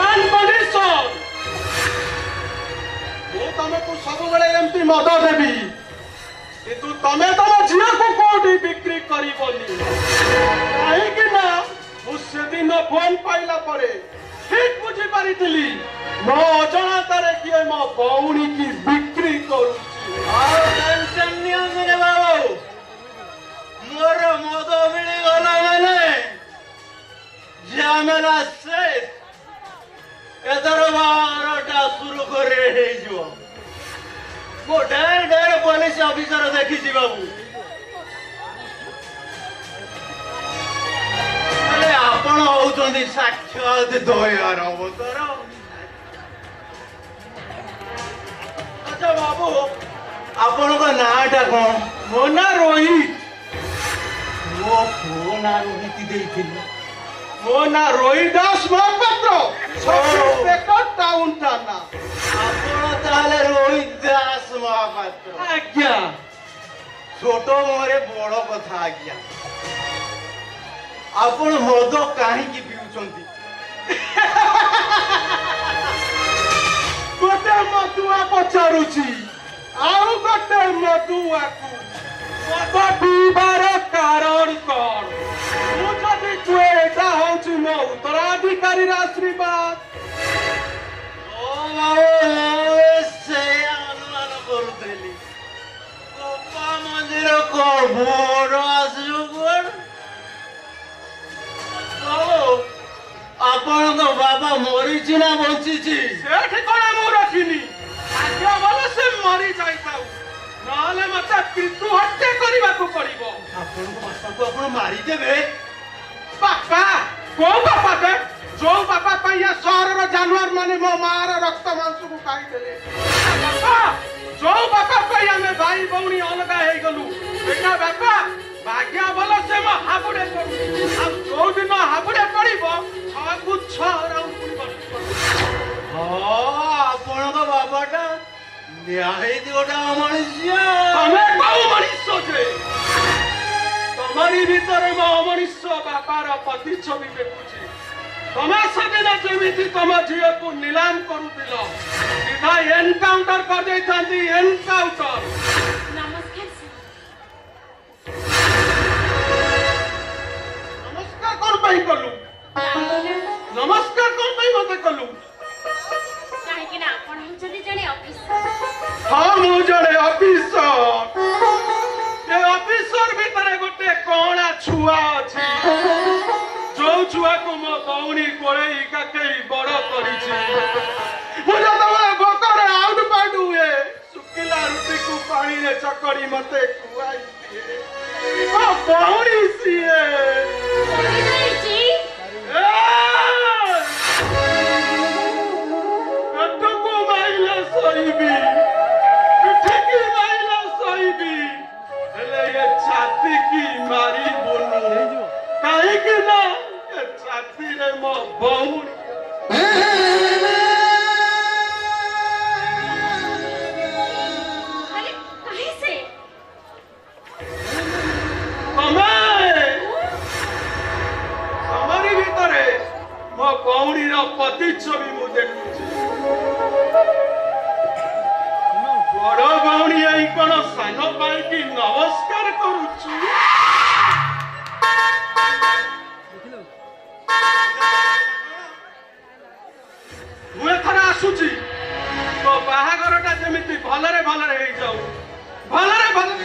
one condition, ମୁଁ ତମକୁ ସବୁବେଳେ ଏମିତି ମଦ ଦେବି, କିନ୍ତୁ ତମେ ତମ ଝିଅକୁ କୋଉଠି ବିକ୍ରି କରିବନି। କାହିଁକି ନା ମୁଁ ସେଦିନ ଫୋନ ପାଇଲା ପରେ ଠିକ ବୁଝିପାରିଥିଲି ମୋ ଅଜଣାତାରେ କିଏ ମୋ ଭଉଣୀକି ବିକ୍ରି କରୁଛି। ଆଉ ଟେନସନ ନିଅନ୍ତୁନି ବାବୁ, ମୋର ମଦ ମିଳିଗଲା ମାନେ ଝାମେଲା ଶେଷ। ଏଥର ବାରଟା ସୁରୁଖୁରୁରେ ହେଇଯିବ। ମୁଁ ଢେର ପୋଲିସ ଅଫିସର ଦେଖିଛି ବାବୁ, ହେଲେ ଆପଣ ହଉଛନ୍ତି ସାକ୍ଷାତ ଦୟାର ଅବତାର। ଆଚ୍ଛା ବାବୁ, ଆପଣଙ୍କ ନାଁଟା କଣ? ମୋ ନାଁ ରୋହିତ। ମୋ ପୁଅ ନାଁ ରୋହିତ ଦେଇଥିଲି। ମୋ ନାଁ ରୋହିତ ଦାସ ମହାପାତ୍ର, ଛତିଶଗଡ଼ ଟାଉନ ଥାନା। ଆପଣ ତାହେଲେ ରୋହିତ ଦାସ ମହାପାତ୍ର? ଆଜ୍ଞା। ଛୋଟ ମୁହଁରେ ବଡ କଥା ଆଜ୍ଞା। ଆପଣ ମଦ କାହିଁକି ପିଉଛନ୍ତି? ଗୋଟେ ମଦୁଆ ପଚାରୁଛି ଆଉ ଗୋଟେ ମଦୁଆକୁ ମଦ ପିଇବାର କାରଣ କଣ? ମୁଁ ଯଦି କୁହେ ଏଇଟା ହଉଛି ମୋ ଉତ୍ତରାଧିକାରୀର ଆଶୀର୍ବାଦ। ସେଇଆ ଅନୁମାନ କରୁଥିଲି। କପା ମଞ୍ଜିର କଭର ଆସିବ କୁଆଡୁ? ଆପଣଙ୍କ ବାବା ମରିଛି ନା ବଞ୍ଚିଛି? ସେ ଠିକଣା ମୁଁ ରଖିନି। ଆଜ୍ଞା ଭଲ ସେ ମରି ଯାଇଥାଉ, ନହେଲେ ମତେ ପିତୃ ହତ୍ୟା କରିବାକୁ ପଡିବ। ଆପଣଙ୍କ ବାପାକୁ ଆପଣ ମାରିଦେବେ? ବାପା? କୋଉ ବାପା ବେ? ଯୋଉ ବାପା ପାଇଁ ଏ ସହରର ଜାନୁଆର ମାନେ ମୋ ମାର ରକ୍ତ ମାଂସକୁ ଖାଇଦେଲେ। ବାପା, ଯୋଉ ବାପା ପାଇଁ ଆମେ ଭାଇ ଭଉଣୀ ଅଲଗା ହେଇଗଲୁ, ସେଇଟା ବାପା। ଭାଗ୍ୟ ଭଲ ସେ ମୋ ହାବୁଡେ ପଡୁଛି। ଆଉ ଯୋଉ ଦିନ ହାବୁଡେ ପଡିବ 6 ରାଉଣ୍ଡ ପଡିବ। ଆପଣଙ୍କ ବାବାଟା ନିହାତି ଗୋଟେ ଅମଣିଷ। ତମେ କୋଉ ମଣିଷ ଯେ? ତମରି ଭିତରେ ମୋ ଅମଣିଷ ବାପାର ପ୍ରତିଛବି ଦେଖୁଛି। ତମେ ସେଦିନ ଯେମିତି ତମ ଝିଅକୁ ନିଲାମ କରୁଥିଲ, ସିଧା ଏନକାଉଣ୍ଟର କରିଦେଇଥାନ୍ତି। ଏନକାଉଣ୍ଟର। ନମସ୍କାର ସାର୍। ନମସ୍କାର କଣ ପାଇଁ କଲୁ? ନମସ୍କାର କଣ ପାଇଁ ମତେ କଲୁ? କାହିଁକି ନା ଆପଣ ହେଉଛନ୍ତି ଜଣେ ଅଫିସର। ହଁ, ମୁଁ ଜଣେ ଅଫିସର। ଏ ଅଫିସର ଭିତରେ ଗୋଟେ କଣା ଛୁଆ ଅଛି, ଯୋଉ ଛୁଆକୁ ମୋ ଭଉଣୀ କୋଳେଇ କାକେଇ ବଡ କରିଛି। ମୁଁ ଯେତେବେଳେ ଭୋକରେ ଆଉଟ ପାଉଟ ହୁଏ, ଶୁଖିଲା ରୁଟିକୁ ପାଣିରେ ଚକଡି ମତେ ଖୁଆଇ ଦିଏ। ମୋ ଭଉଣୀ ସିଏ। ପେଟକୁ ମାଇଲେ ଶୋଇବି, ପିଠିକି ମାଇଲେ ଶୋଇବି, ହେଲେ ଏ ଛାତିକି ମାରିବୁନୁ। କାହିଁକି ନା ଏ ଛାତିରେ ମୋ ଭଉଣୀ। अरे कहीं से? ତମେ ଭଉଣୀର ପ୍ରତିଛବି ମୁଁ ଦେଖୁଛି। ବଡ ଭଉଣୀ ଏଇ କଣ ସାନ ପାଇକି ନମସ୍କାର କରୁଛି। ମୁଁ ଏଥର ଆସୁଛି ତୋ ବାହାଘରଟା ଯେମିତି ଭଲରେ ଭଲରେ ହେଇଯାଉ। ଭଲରେ ଭଲରେ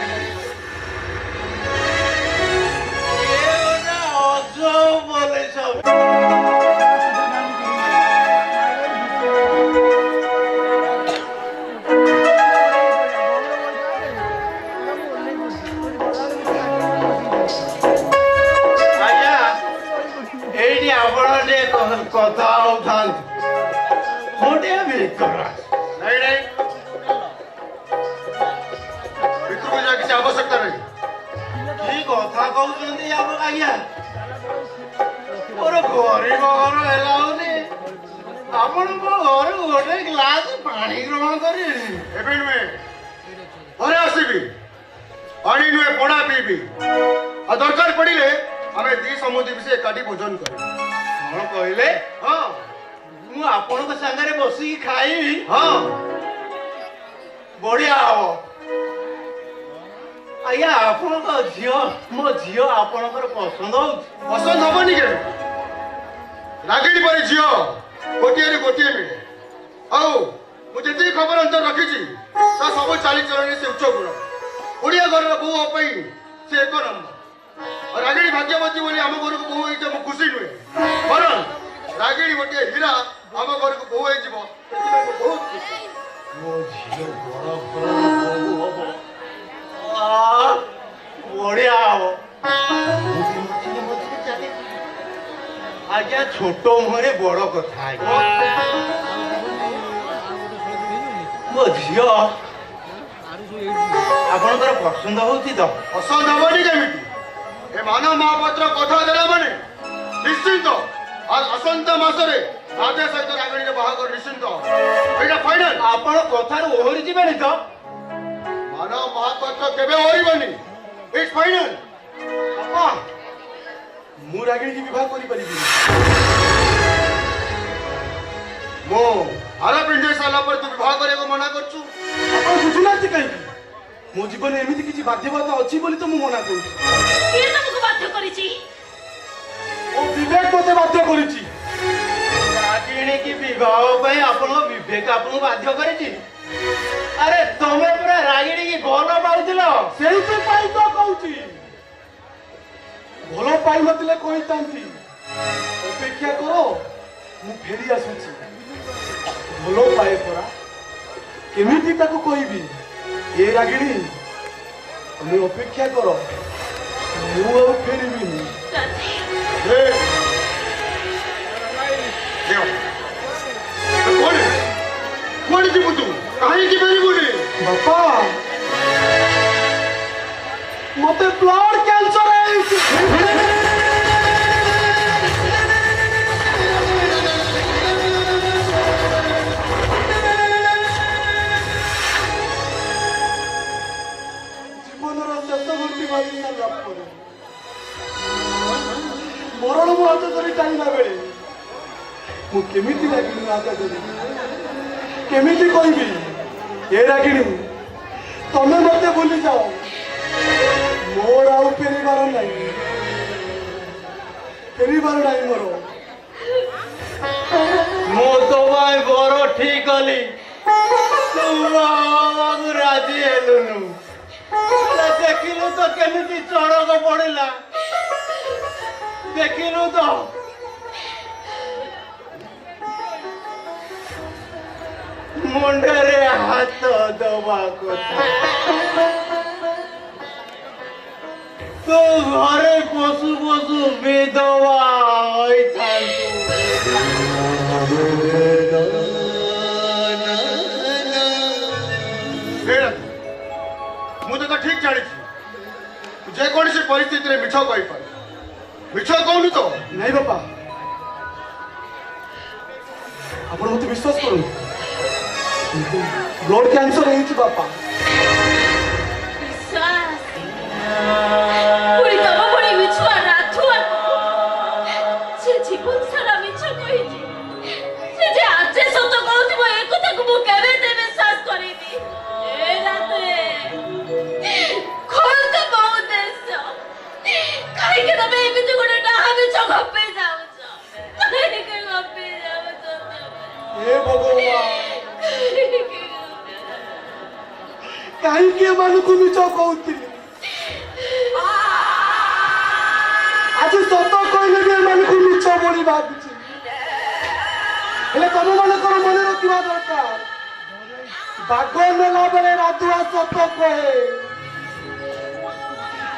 ଏଇଠି ଆପଣ ଟିକେ କଥା ହଉଥାନ୍ତି ମୁଁ ଟିକେ ଭିତର ନାଇଁ ନାଇଁ ଭିତରକୁ ଯିବା କିଛି ଆବଶ୍ୟକତା ନାହିଁ। କି କଥା କହୁଛନ୍ତି ଆଜ୍ଞା? ମୋର ଗରିବ ଘର ହେଲା ହଉନି ଆପଣଙ୍କ ଘରୁ ଗୋଟେ ଗ୍ଲାସ ପାଣି ଗ୍ରହଣ କରିବେନି? ଏବେ ନୁହେଁ, ଘରେ ଆସିବି, ପାଣି ନୁହେଁ ପଣା ପିଇବି, ଆଉ ଦରକାର ପଡ଼ିଲେ ଆମେ ଦି ସମୁଦ୍ର ମିଶି ଏକାଠି ଭୋଜନ କରିବୁ। କଣ କହିଲେ? ହଁ, ମୁଁ ଆପଣଙ୍କ ସାଙ୍ଗରେ ବସିକି ଖାଇବି। ହଁ, ବଢିଆ ହବ। ଆଜ୍ଞା ଆପଣଙ୍କ ଝିଅ, ମୋ ଝିଅ ଆପଣଙ୍କର ପସନ୍ଦ ହଉଛି? ପସନ୍ଦ ହବନି କେବେ? ରାଗିଣୀ ପରି ଝିଅ ଗୋଟିଏରୁ ଗୋଟିଏ ମିଳେ। ଆଉ ମୁଁ ଯେତିକି ଖବର ଅନ୍ତର ରଖିଛି ତା ସବୁ ଚାଲିଚଳଣି ସେ ଉଚ୍ଚ ଗୁଣ। ଓଡ଼ିଆ ଘରର ବୋହୂ ପାଇଁ ସେ ଏକ ନମ୍ବର। ଆଉ ରାଗିଣୀ ଭାଗ୍ୟବତୀ ବୋଲି ଆମ ଘରକୁ ବୋହୂ ହେଇଯିବ ମୁଁ ଖୁସି ନୁହେଁ, ବରଂ ରାଗିଣୀ ଗୋଟିଏ ହୀରା ଆମ ଘରକୁ ବୋହୂ ହେଇଯିବ ସେଥିପାଇଁ ମୁଁ ବହୁତ ଖୁସି। ମୋ ଝିଅ ବଡ଼ ଘରର ବୋହୂ ହବ, ବଢିଆ ହବ। ଆଜ୍ଞା ଛୋଟ ମୁହଁରେ ବଡ କଥା। ଆଜ୍ଞା ମୋ ଝିଅ ଆପଣଙ୍କର ପସନ୍ଦ ହଉଛି ତ? ପସନ୍ଦ ହବନି କେମିତି? ଏ ମାନବ ମହାପାତ୍ର କଥା ଦେଲା ମାନେ ନିଶ୍ଚିନ୍ତ ଆସନ୍ତା ମାସରେ ରାଜା ସହିତ ରାଗିଣୀର ବାହାଘର ନିଶ୍ଚିନ୍ତ। ଏଇଟା ଫାଇନାଲ। ଆପଣ କଥାରୁ ଓହରି ଯିବେନି ତ? ମାନବ ମହାପାତ୍ର କେବେ ଓହରିବନି। It's final. ବାପା, ମୁଁ ରାଗିଣୀକି ବିବାହ କରିପାରିବି। ମୁଁ ହାର ପିନ୍ଧି ସାରିଲା ପରେ ତୁ ବିବାହ କରିବାକୁ ମନା କରୁଛୁ? ଆପଣ ବୁଝୁନାହାନ୍ତି କାହିଁକି? ମୋ ଜୀବନରେ ଏମିତି କିଛି ବାଧ୍ୟବାଧକତା ଅଛି ବୋଲି ତ ମୁଁ ମନା କରୁଛି। କିଏ ତମକୁ ବାଧ୍ୟ କରିଛି? ମୋ ବିବେକ ମତେ ବାଧ୍ୟ କରିଛି। ରାଗିଣୀକି ବିବାହ ପାଇଁ ଆପଣଙ୍କ ବିବେକ ଆପଣଙ୍କୁ ବାଧ୍ୟ କରିଛି? ଆରେ ତମେ ପୁରା ରାଗିଣୀକି ଭଲ ପାଉଥିଲ। ସେଇଥିପାଇଁ ତ କହୁଛି, ଭଲ ପାଇନଥିଲେ କହିଥାନ୍ତି ଅପେକ୍ଷା କର, ମୁଁ ଫେରି ଆସୁଛି। ଭଲ ପାଏ ପରା, କେମିତି ତାକୁ କହିବି? ଏ ରାଗିଣୀ ତମେ ଅପେକ୍ଷା କର, ମୁଁ ଆଉ ଫେରିବିନି। କୁଆଡେ ଯିବୁ ତୁ? କାହିଁକି ଫେରିବୁନି? ବାପା, ମତେ ବ୍ଲଡ କ୍ୟାନ୍ସର ହେଇଛି। ଜୀବନର ଶେଷ ଘଣ୍ଟି ବାଜି ସାରିଲା ପରେ ମରଣ ମୋ ହାତ ଧରି ଟାଣିଲା ବେଳେ ମୁଁ କେମିତି ରାଗିଣୀ ହାତ ଧରିବି? କେମିତି କହିବି ଏ ରାଗିଣୀ ତମେ ମତେ ଭୁଲି ଯାଅ, ମୋର ଆଉ ଫେରିବାର ନାହିଁ, ଫେରିବାର ନାହିଁ ମୋର। ମୁଁ ତୋ ପାଇଁ ବର ଠିକ କଲି, ତୁ ରାଜି ହେଲୁନୁ। ଦେଖିଲୁ ତ କେମିତି ଚଡ଼କ ପଡିଲା, ଦେଖିଲୁ ତ? ମୁଣ୍ଡରେ ହାତ ଦବା କଥା। ତୁ ଘରେ ପଶୁ ପଶୁ ବିଧବା ହୋଇଥାନ୍ତୁ। ମୁଁ ତ ଠିକ ଜାଣିଛି ଯେକୌଣସି ପରିସ୍ଥିତିରେ ମିଛ କହିପାରେ। ମିଛ କହୁନି ତ? ନାଇଁ ବାପା, ଆପଣ ମତେ ବିଶ୍ୱାସ କରନ୍ତୁ, ବ୍ଲଡ କ୍ୟାନ୍ସର ହେଇଛି ବାପା। ପୁଣି ତମ ଭଳି ମିଛୁଆ ରାଧୁଆ ସେ ଜୀବନ ସାରା ମିଛ କହିଛି। ଗପି ଯାଉଛ କାହିଁକି ଗପି ଯାଉଛ ହେ ଭଗବାନ ତମେ କାହିଁକି ଏମାନଙ୍କୁ ମିଛ କହୁଥିଲି ଆଜି ସତ କହିଲେ ବି ଏମାନଙ୍କୁ ମିଛ ବୋଲି ଭାବୁଛି ହେଲେ ତମମାନଙ୍କର ମନେ ରଖିବା ଦରକାର ବାଘ ନେଲା ବେଳେ ରାଧୁଆ ସତ କହେ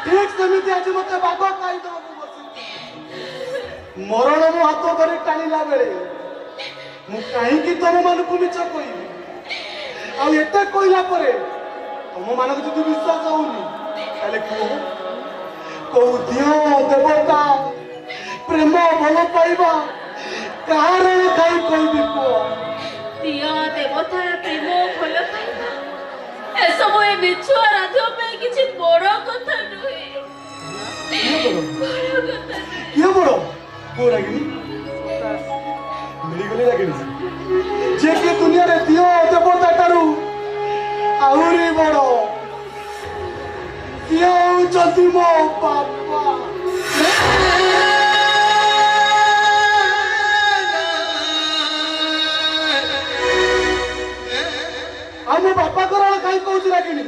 ଠିକ ସେମିତି ଆଜି ମତେ ବାଘ ଖାଇଦେବାକୁ ବସିଛି ମରଣ ମୋ ହାତ ଧରି ଟାଣିଲା ବେଳେ ମୁଁ କାହିଁକି ତମମାନଙ୍କୁ ମିଛ କହିବି ଆଉ ଏତେ କହିଲା ପରେ ତମମାନଙ୍କୁ ଯଦି ବିଶ୍ୱାସ ହଉନି ତାହେଲେ କୁହ କୋଉ ଦିଅ ଦେବତା ପ୍ରେମ ଭଲ ପାଇବା କାହାର ଖାଇ କହିବି କୁହ ଦିଅ ଦେବତା ପ୍ରେମ ଭଲ ପାଇବା ଏସବୁ ଏ ବିଛୁଆ ରାଧୁଆ ପାଇଁ କିଛି ବଡ କଥା ନୁହେଁ ବଡ କଥା କିଏ ବଡ କୋଉ ରାଗିଣୀ ମିଳିଗଲି ରାଗିଣୀ ଯେ କି ଦୁନିଆରେ ଦିଅ ଦେବତା ଠାରୁ ଆହୁରି ବଡ ସିଏ ହଉଛନ୍ତି ମୋ ବାପା ଆଉ ମୋ ବାପାଙ୍କର କାହିଁ କହୁଛି ରାଗିଣୀ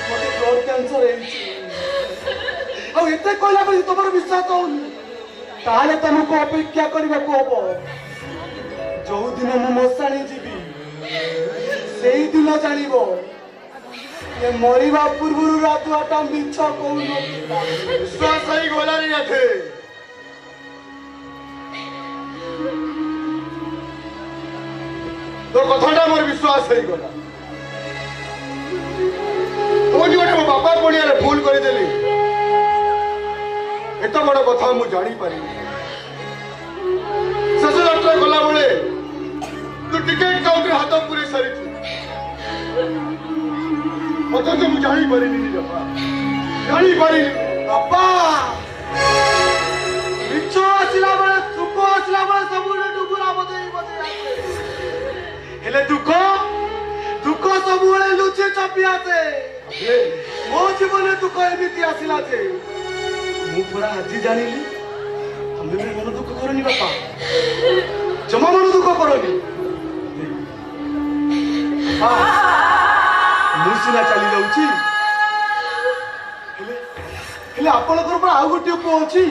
ମତେ ବ୍ଲଡ କ୍ୟାନ୍ସର ହେଇଛି ଆଉ ଏତେ କହିଲା ପରେ ତମର ବିଶ୍ୱାସ ହଉନି ତାହେଲେ ତମକୁ ଅପେକ୍ଷା କରିବାକୁ ହବ ଯୋଉଦିନ ମୁଁ ମଶାଣି ଯିବି ସେଇଦିନ ଜାଣିବ ଏ ମରିବା ପୂର୍ବରୁ ରାଧୁଆଟା ମିଛ କହୁନଥିଲା ବିଶ୍ୱାସ ହେଇଗଲାଣି ଏଠି ତୋ କଥାଟା ମୋର ବିଶ୍ୱାସ ହେଇଗଲା କହୁଛି ଗୋଟେ ମୋ ବାପା ପଡ଼ିଆରେ ଭୁଲ କରିଦେଲି ଏତେ ବଡ କଥା ମୁଁ ଜାଣିପାରିନି ଶେଷ ଯାତ୍ରା ଗଲାବେଳେ ତୁ ଟିକେଟ କାଉଣ୍ଟରେ ହାତ ପୁରେଇ ସାରିଛୁ ଅଥଚ ମୁଁ ଜାଣିପାରିନି ବାପା ଜାଣିପାରିନି ବାପା ମିଛ ଆସିଲା ବେଳେ ସୁଖ ଆସିଲା ବେଳେ ସବୁବେଳେ ଡୁଗୁରା ବଜେଇ ବଜେଇ ଆସେ ହେଲେ ଦୁଃଖ ସବୁବେଳେ ଲୁଚି ଚାପି ଆସେ ମୋ ଜୀବନରେ ଦୁଃଖ ଏମିତି ଆସିଲା ଯେ ମୁଁ ପୁରା ଆଜି ଜାଣିଲି ତମେ ବି ମନ ଦୁଃଖ କରନି ବାପା ଜମା ମନ ଦୁଃଖ କରନି ମୁଁ ସିନା ଚାଲି ଯାଉଛି ହେଲେ ଆପଣଙ୍କର ପୁରା ଆଉ ଗୋଟିଏ ପୁଅ ଅଛି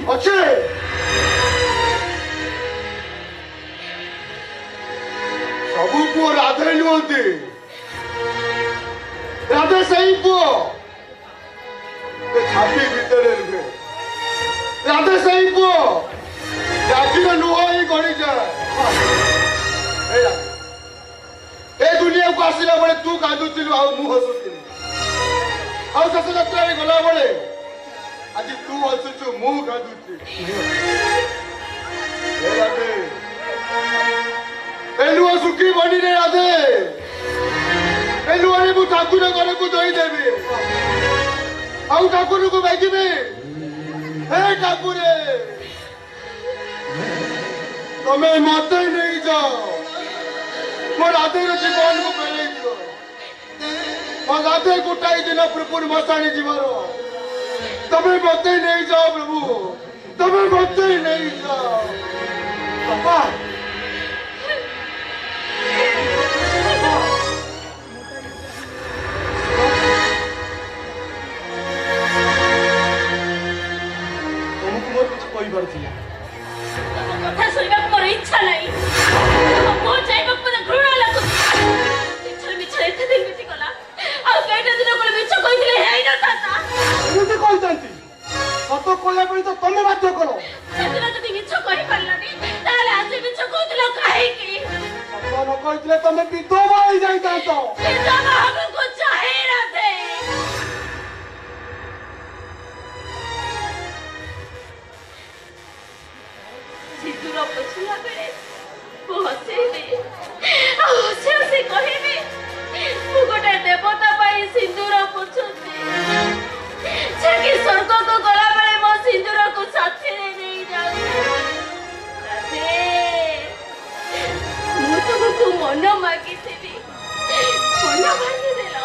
ସବୁ ପୁଅ ରାଧେ ନୁହନ୍ତି ରାଧେ ସେଇ ପୁଅ ଛାତି ଭିତରେ ରୁହେ ରାଧେ ସେଇ ପୁଅ ରାତିର ଲୁହ ହିଁ ଗଡ଼ିଯାଏ ଏ ଦୁନିଆକୁ ଆସିଲା ବେଳେ ତୁ କାନ୍ଦୁଥିଲୁ ଆଉ ମୁଁ ହସୁଥିଲି ଆଉ ଶେଷ ଯାତ୍ରାରେ ଗଲାବେଳେ ଆଜି ତୁ ହସୁଛୁ ମୁଁ କାନ୍ଦୁଛି ରାଧେ ଏ ଲୁହ ଶୁଖିବନି ରେ ରାଧେ ଏ ଲୁହରେ ମୁଁ ଠାକୁର ଘରକୁ ଧୋଇଦେବି ଆଉ ଠାକୁରକୁ ମାଗିବି ହେ ଠାକୁରେ ତମେ ମତେ ନେଇଯାଅ ମୋ ରାଧେର ଜୀବନକୁ ଫେରେଇ ଦିଅ ମୋ ରାଧେ ଗୋଟାଏ ଦିନ ପୂର୍ବରୁ ମଶାଣି ଯିବାର ତମେ ମତେ ନେଇଯାଅ ପ୍ରଭୁ ତମେ ମତେ ନେଇଯାଅ ବାପା ତମକୁ ମୋର କିଛି କହିବାର ଥିଲା କଥା ଶୁଣିବାକୁ ମୋର ଇଚ୍ଛା ନାହିଁ ମୋ ଚାହିଁବାକୁ ମୋତେ ଘୃଣା ଲାଗୁଛି ମିଛରେ ମିଛରେ ଏତେ ଦିନ ବିତିଗଲା ଆଉ କେଇଟା ଦିନ ପରେ ମିଛ କହିଥିଲେ ହେଇନଥାନ୍ତା ଏମିତି କହିଥାନ୍ତି ସତ କହିବା ପାଇଁ ତ ତମେ ବାଧ୍ୟ କର ସେଦିନ ଯଦି ମିଛ କହିପାରିଲନି ତାହେଲେ ଆଜି ମିଛ କହୁଥିଲ କାହିଁକି ସତ ନ କହିଥିଲେ ତମେ ବିଧବା ହେଇଯାଇଥାନ୍ତ ବିଧବା ହବାକୁ ଚାହେଁ ରାଧେ ସିନ୍ଦୁର ପୋଛିଲା ବେଳେ ମୁଁ ହସେଇବି ଆଉ ହସି ହସି କହିବି ମୁଁ ଗୋଟେ ଦେବତା ପାଇଁ ସିନ୍ଦୁର ପୋଛୁଛି ସେଠି ସ୍ୱର୍ଗକୁ ଗଲାବେଳେ ମୋ ସିନ୍ଦୁରକୁ ସାଥିରେ ନେଇ ଯାଉଛି ମୁଁ ତୁମକୁ ମନ ମାଗିଥିଲି ମନ ଭାଙ୍ଗିଦେଲ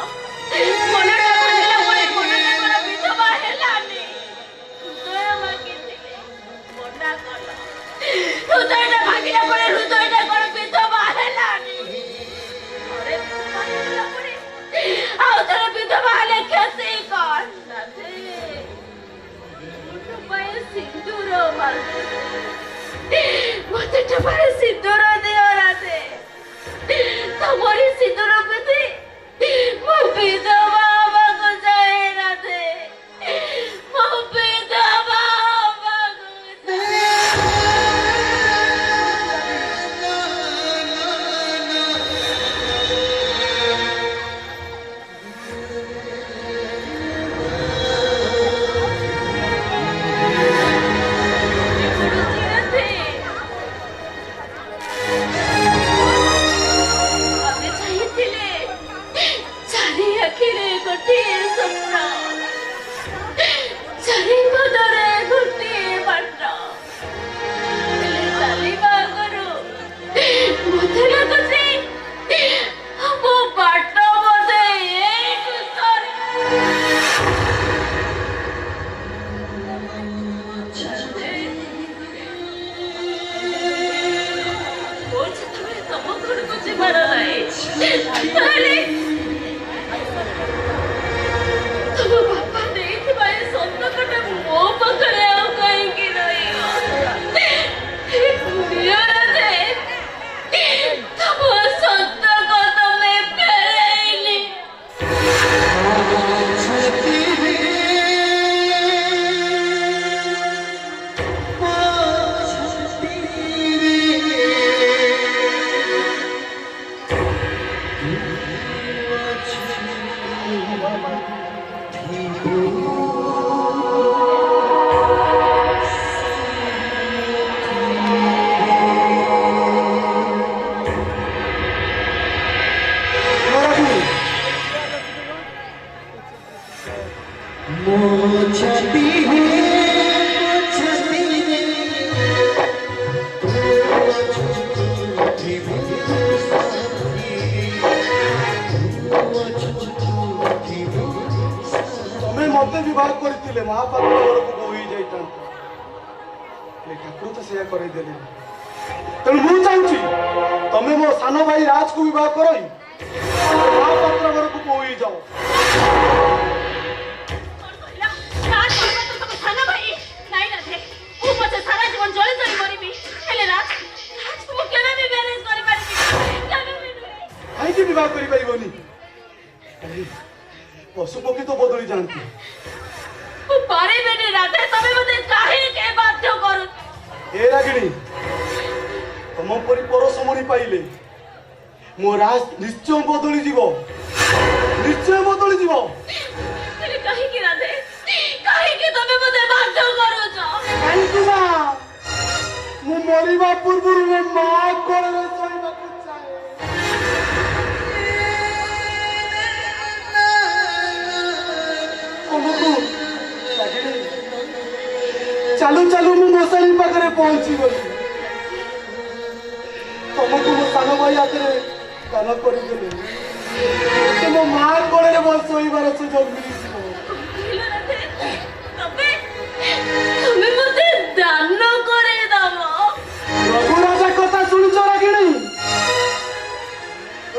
ମନଟା ଭାଙ୍ଗିଲା ପରେ ମନଟା ମୋର ବିଧବା ହେଲାନି ହୃଦୟ ମାଗିଥିଲି ହୃଦୟଟା ଭାଙ୍ଗିଲା ପରେ ହୃଦୟଟା କଣ ବିଧବା ହେଲାନି? ଥରେ ବିଧବା ହେଇଗଲା ପରେ ଆଉ ଥରେ ବିଧବା ହେଲେ କ୍ଷତି କଣ? ରାଧେ, ମୋ ପାଇଁ ସିନ୍ଦୁର ମାଗେ, ମତେ ଟୋପାଏ ସିନ୍ଦୁର ଦିଅ ରାଧେ। ତମରି ସିନ୍ଦୁର ପିନ୍ଧି ମୁଁ ବିଧବା ହବାକୁ ଯାଏ ରାଧେ, ମୁଁ ବିଧବା ହବାକୁ ଯାଏ। ଆମେ ଚାହିଁଥିଲେ ଚାରି ଆଖିରେ ଗୋଟିଏ ସ୍ୱପ୍ନ, ଚାରି ପଦରେ ଗୋଟିଏ ବାଟ, ହେଲେ ଚାଲିବା ଆଗରୁ ମତେ ଲାଗୁଛି ମୋ ବାଟ ବୋଧେ ଏଇଠୁ ମୋ ଯେତେବେଳେ ତମ ଘରକୁ ଯିବାର ନାହିଁ ତାହେଲେ ତମ ବାପା ଦେଇଥିବା ଏ ସନ୍ତକଟା ମୋ ପାଖରେ ଆଉ କାହିଁକି ରହିବ? ହେ ଦୁନିଆରେ ତମ ସନ୍ତକ ତମେ ଫେରେଇନି। ତମେ ମତେ ବିବାହ କରିଥିଲେ ମହାପାତ୍ର ଘରକୁ ବୋହୂ ହେଇଯାଇଥାନ୍ତା, ହେଲେ ଠାକୁର ତ ସେଇଆ କରେଇଦେଲେ। ତେଣୁ ମୁଁ ଚାହୁଁଛି ତମେ ମୋ ସାନ ଭାଇ ରାଜକୁ ବିବାହ କରଇ ମହାପାତ୍ର ଘରକୁ ବୋହୂ ହେଇଯାଅ। କାହିଁକି ବିବାହ କରିପାରିବନି? ପଶୁ ପକ୍ଷୀ ତ ବଦଳି ଯାଆନ୍ତି। ଏ ରାଗିଣୀ, ତମ ପରି ପରଶମଣି ପାଇଲେ ମୋ ରାଜ ନିଶ୍ଚୟ ବଦଳିଯିବ, ନିଶ୍ଚୟ ବଦଳିଯିବ। କାହିଁକି ରାଧେ, କାହିଁକି ତମେ ମତେ ବାଧ୍ୟ କରୁଛ? କାହିଁକି ନା ମୁଁ ମରିବା ପୂର୍ବରୁ ମୋ ମା କୋଳରେ ଶୋଇବାକୁ ଚାହେଁ। ଚାଲୁ ଚାଲୁ ମୁଁ ମଶାଣି ପାଖରେ ପହଞ୍ଚିଗଲି। ତମକୁ ମୋ ସାନ ଭାଇ ହାତରେ ଦାନ କରିଦେଲି, ମୋ ମା କୋଳରେ ମୋ ଶୋଇବାର ସୁଯୋଗ ମିଳିଯିବ। ତମେ ମତେ ଦାନ କରିଦବ? ରଘୁରାଜା କଥା ଶୁଣିଛ ରାଗିଣୀ?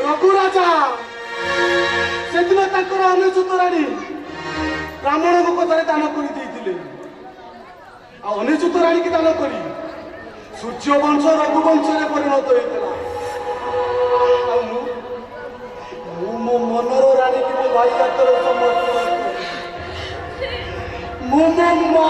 ରଘୁରାଜା ସେଦିନ ତାଙ୍କର ଅନେଶତ ରାଣୀ ବ୍ରାହ୍ମଣଙ୍କ କଥାରେ ଦାନ କରିଦେଇଥିଲେ, ଆଉ ଅନେଶତ ରାଣୀକି ଦାନ କରି ସୂର୍ଯ୍ୟ ବଂଶ ରଘୁବଂଶରେ ପରିଣତ ହେଇଥିଲା। ଆଉ ମୁଁ ମୋ ମନର ରାଣୀକି ମୋ ଭାଇ ହାତରେ ସମର୍ପଣ କଲି। ମୁଁ ମୋ ମା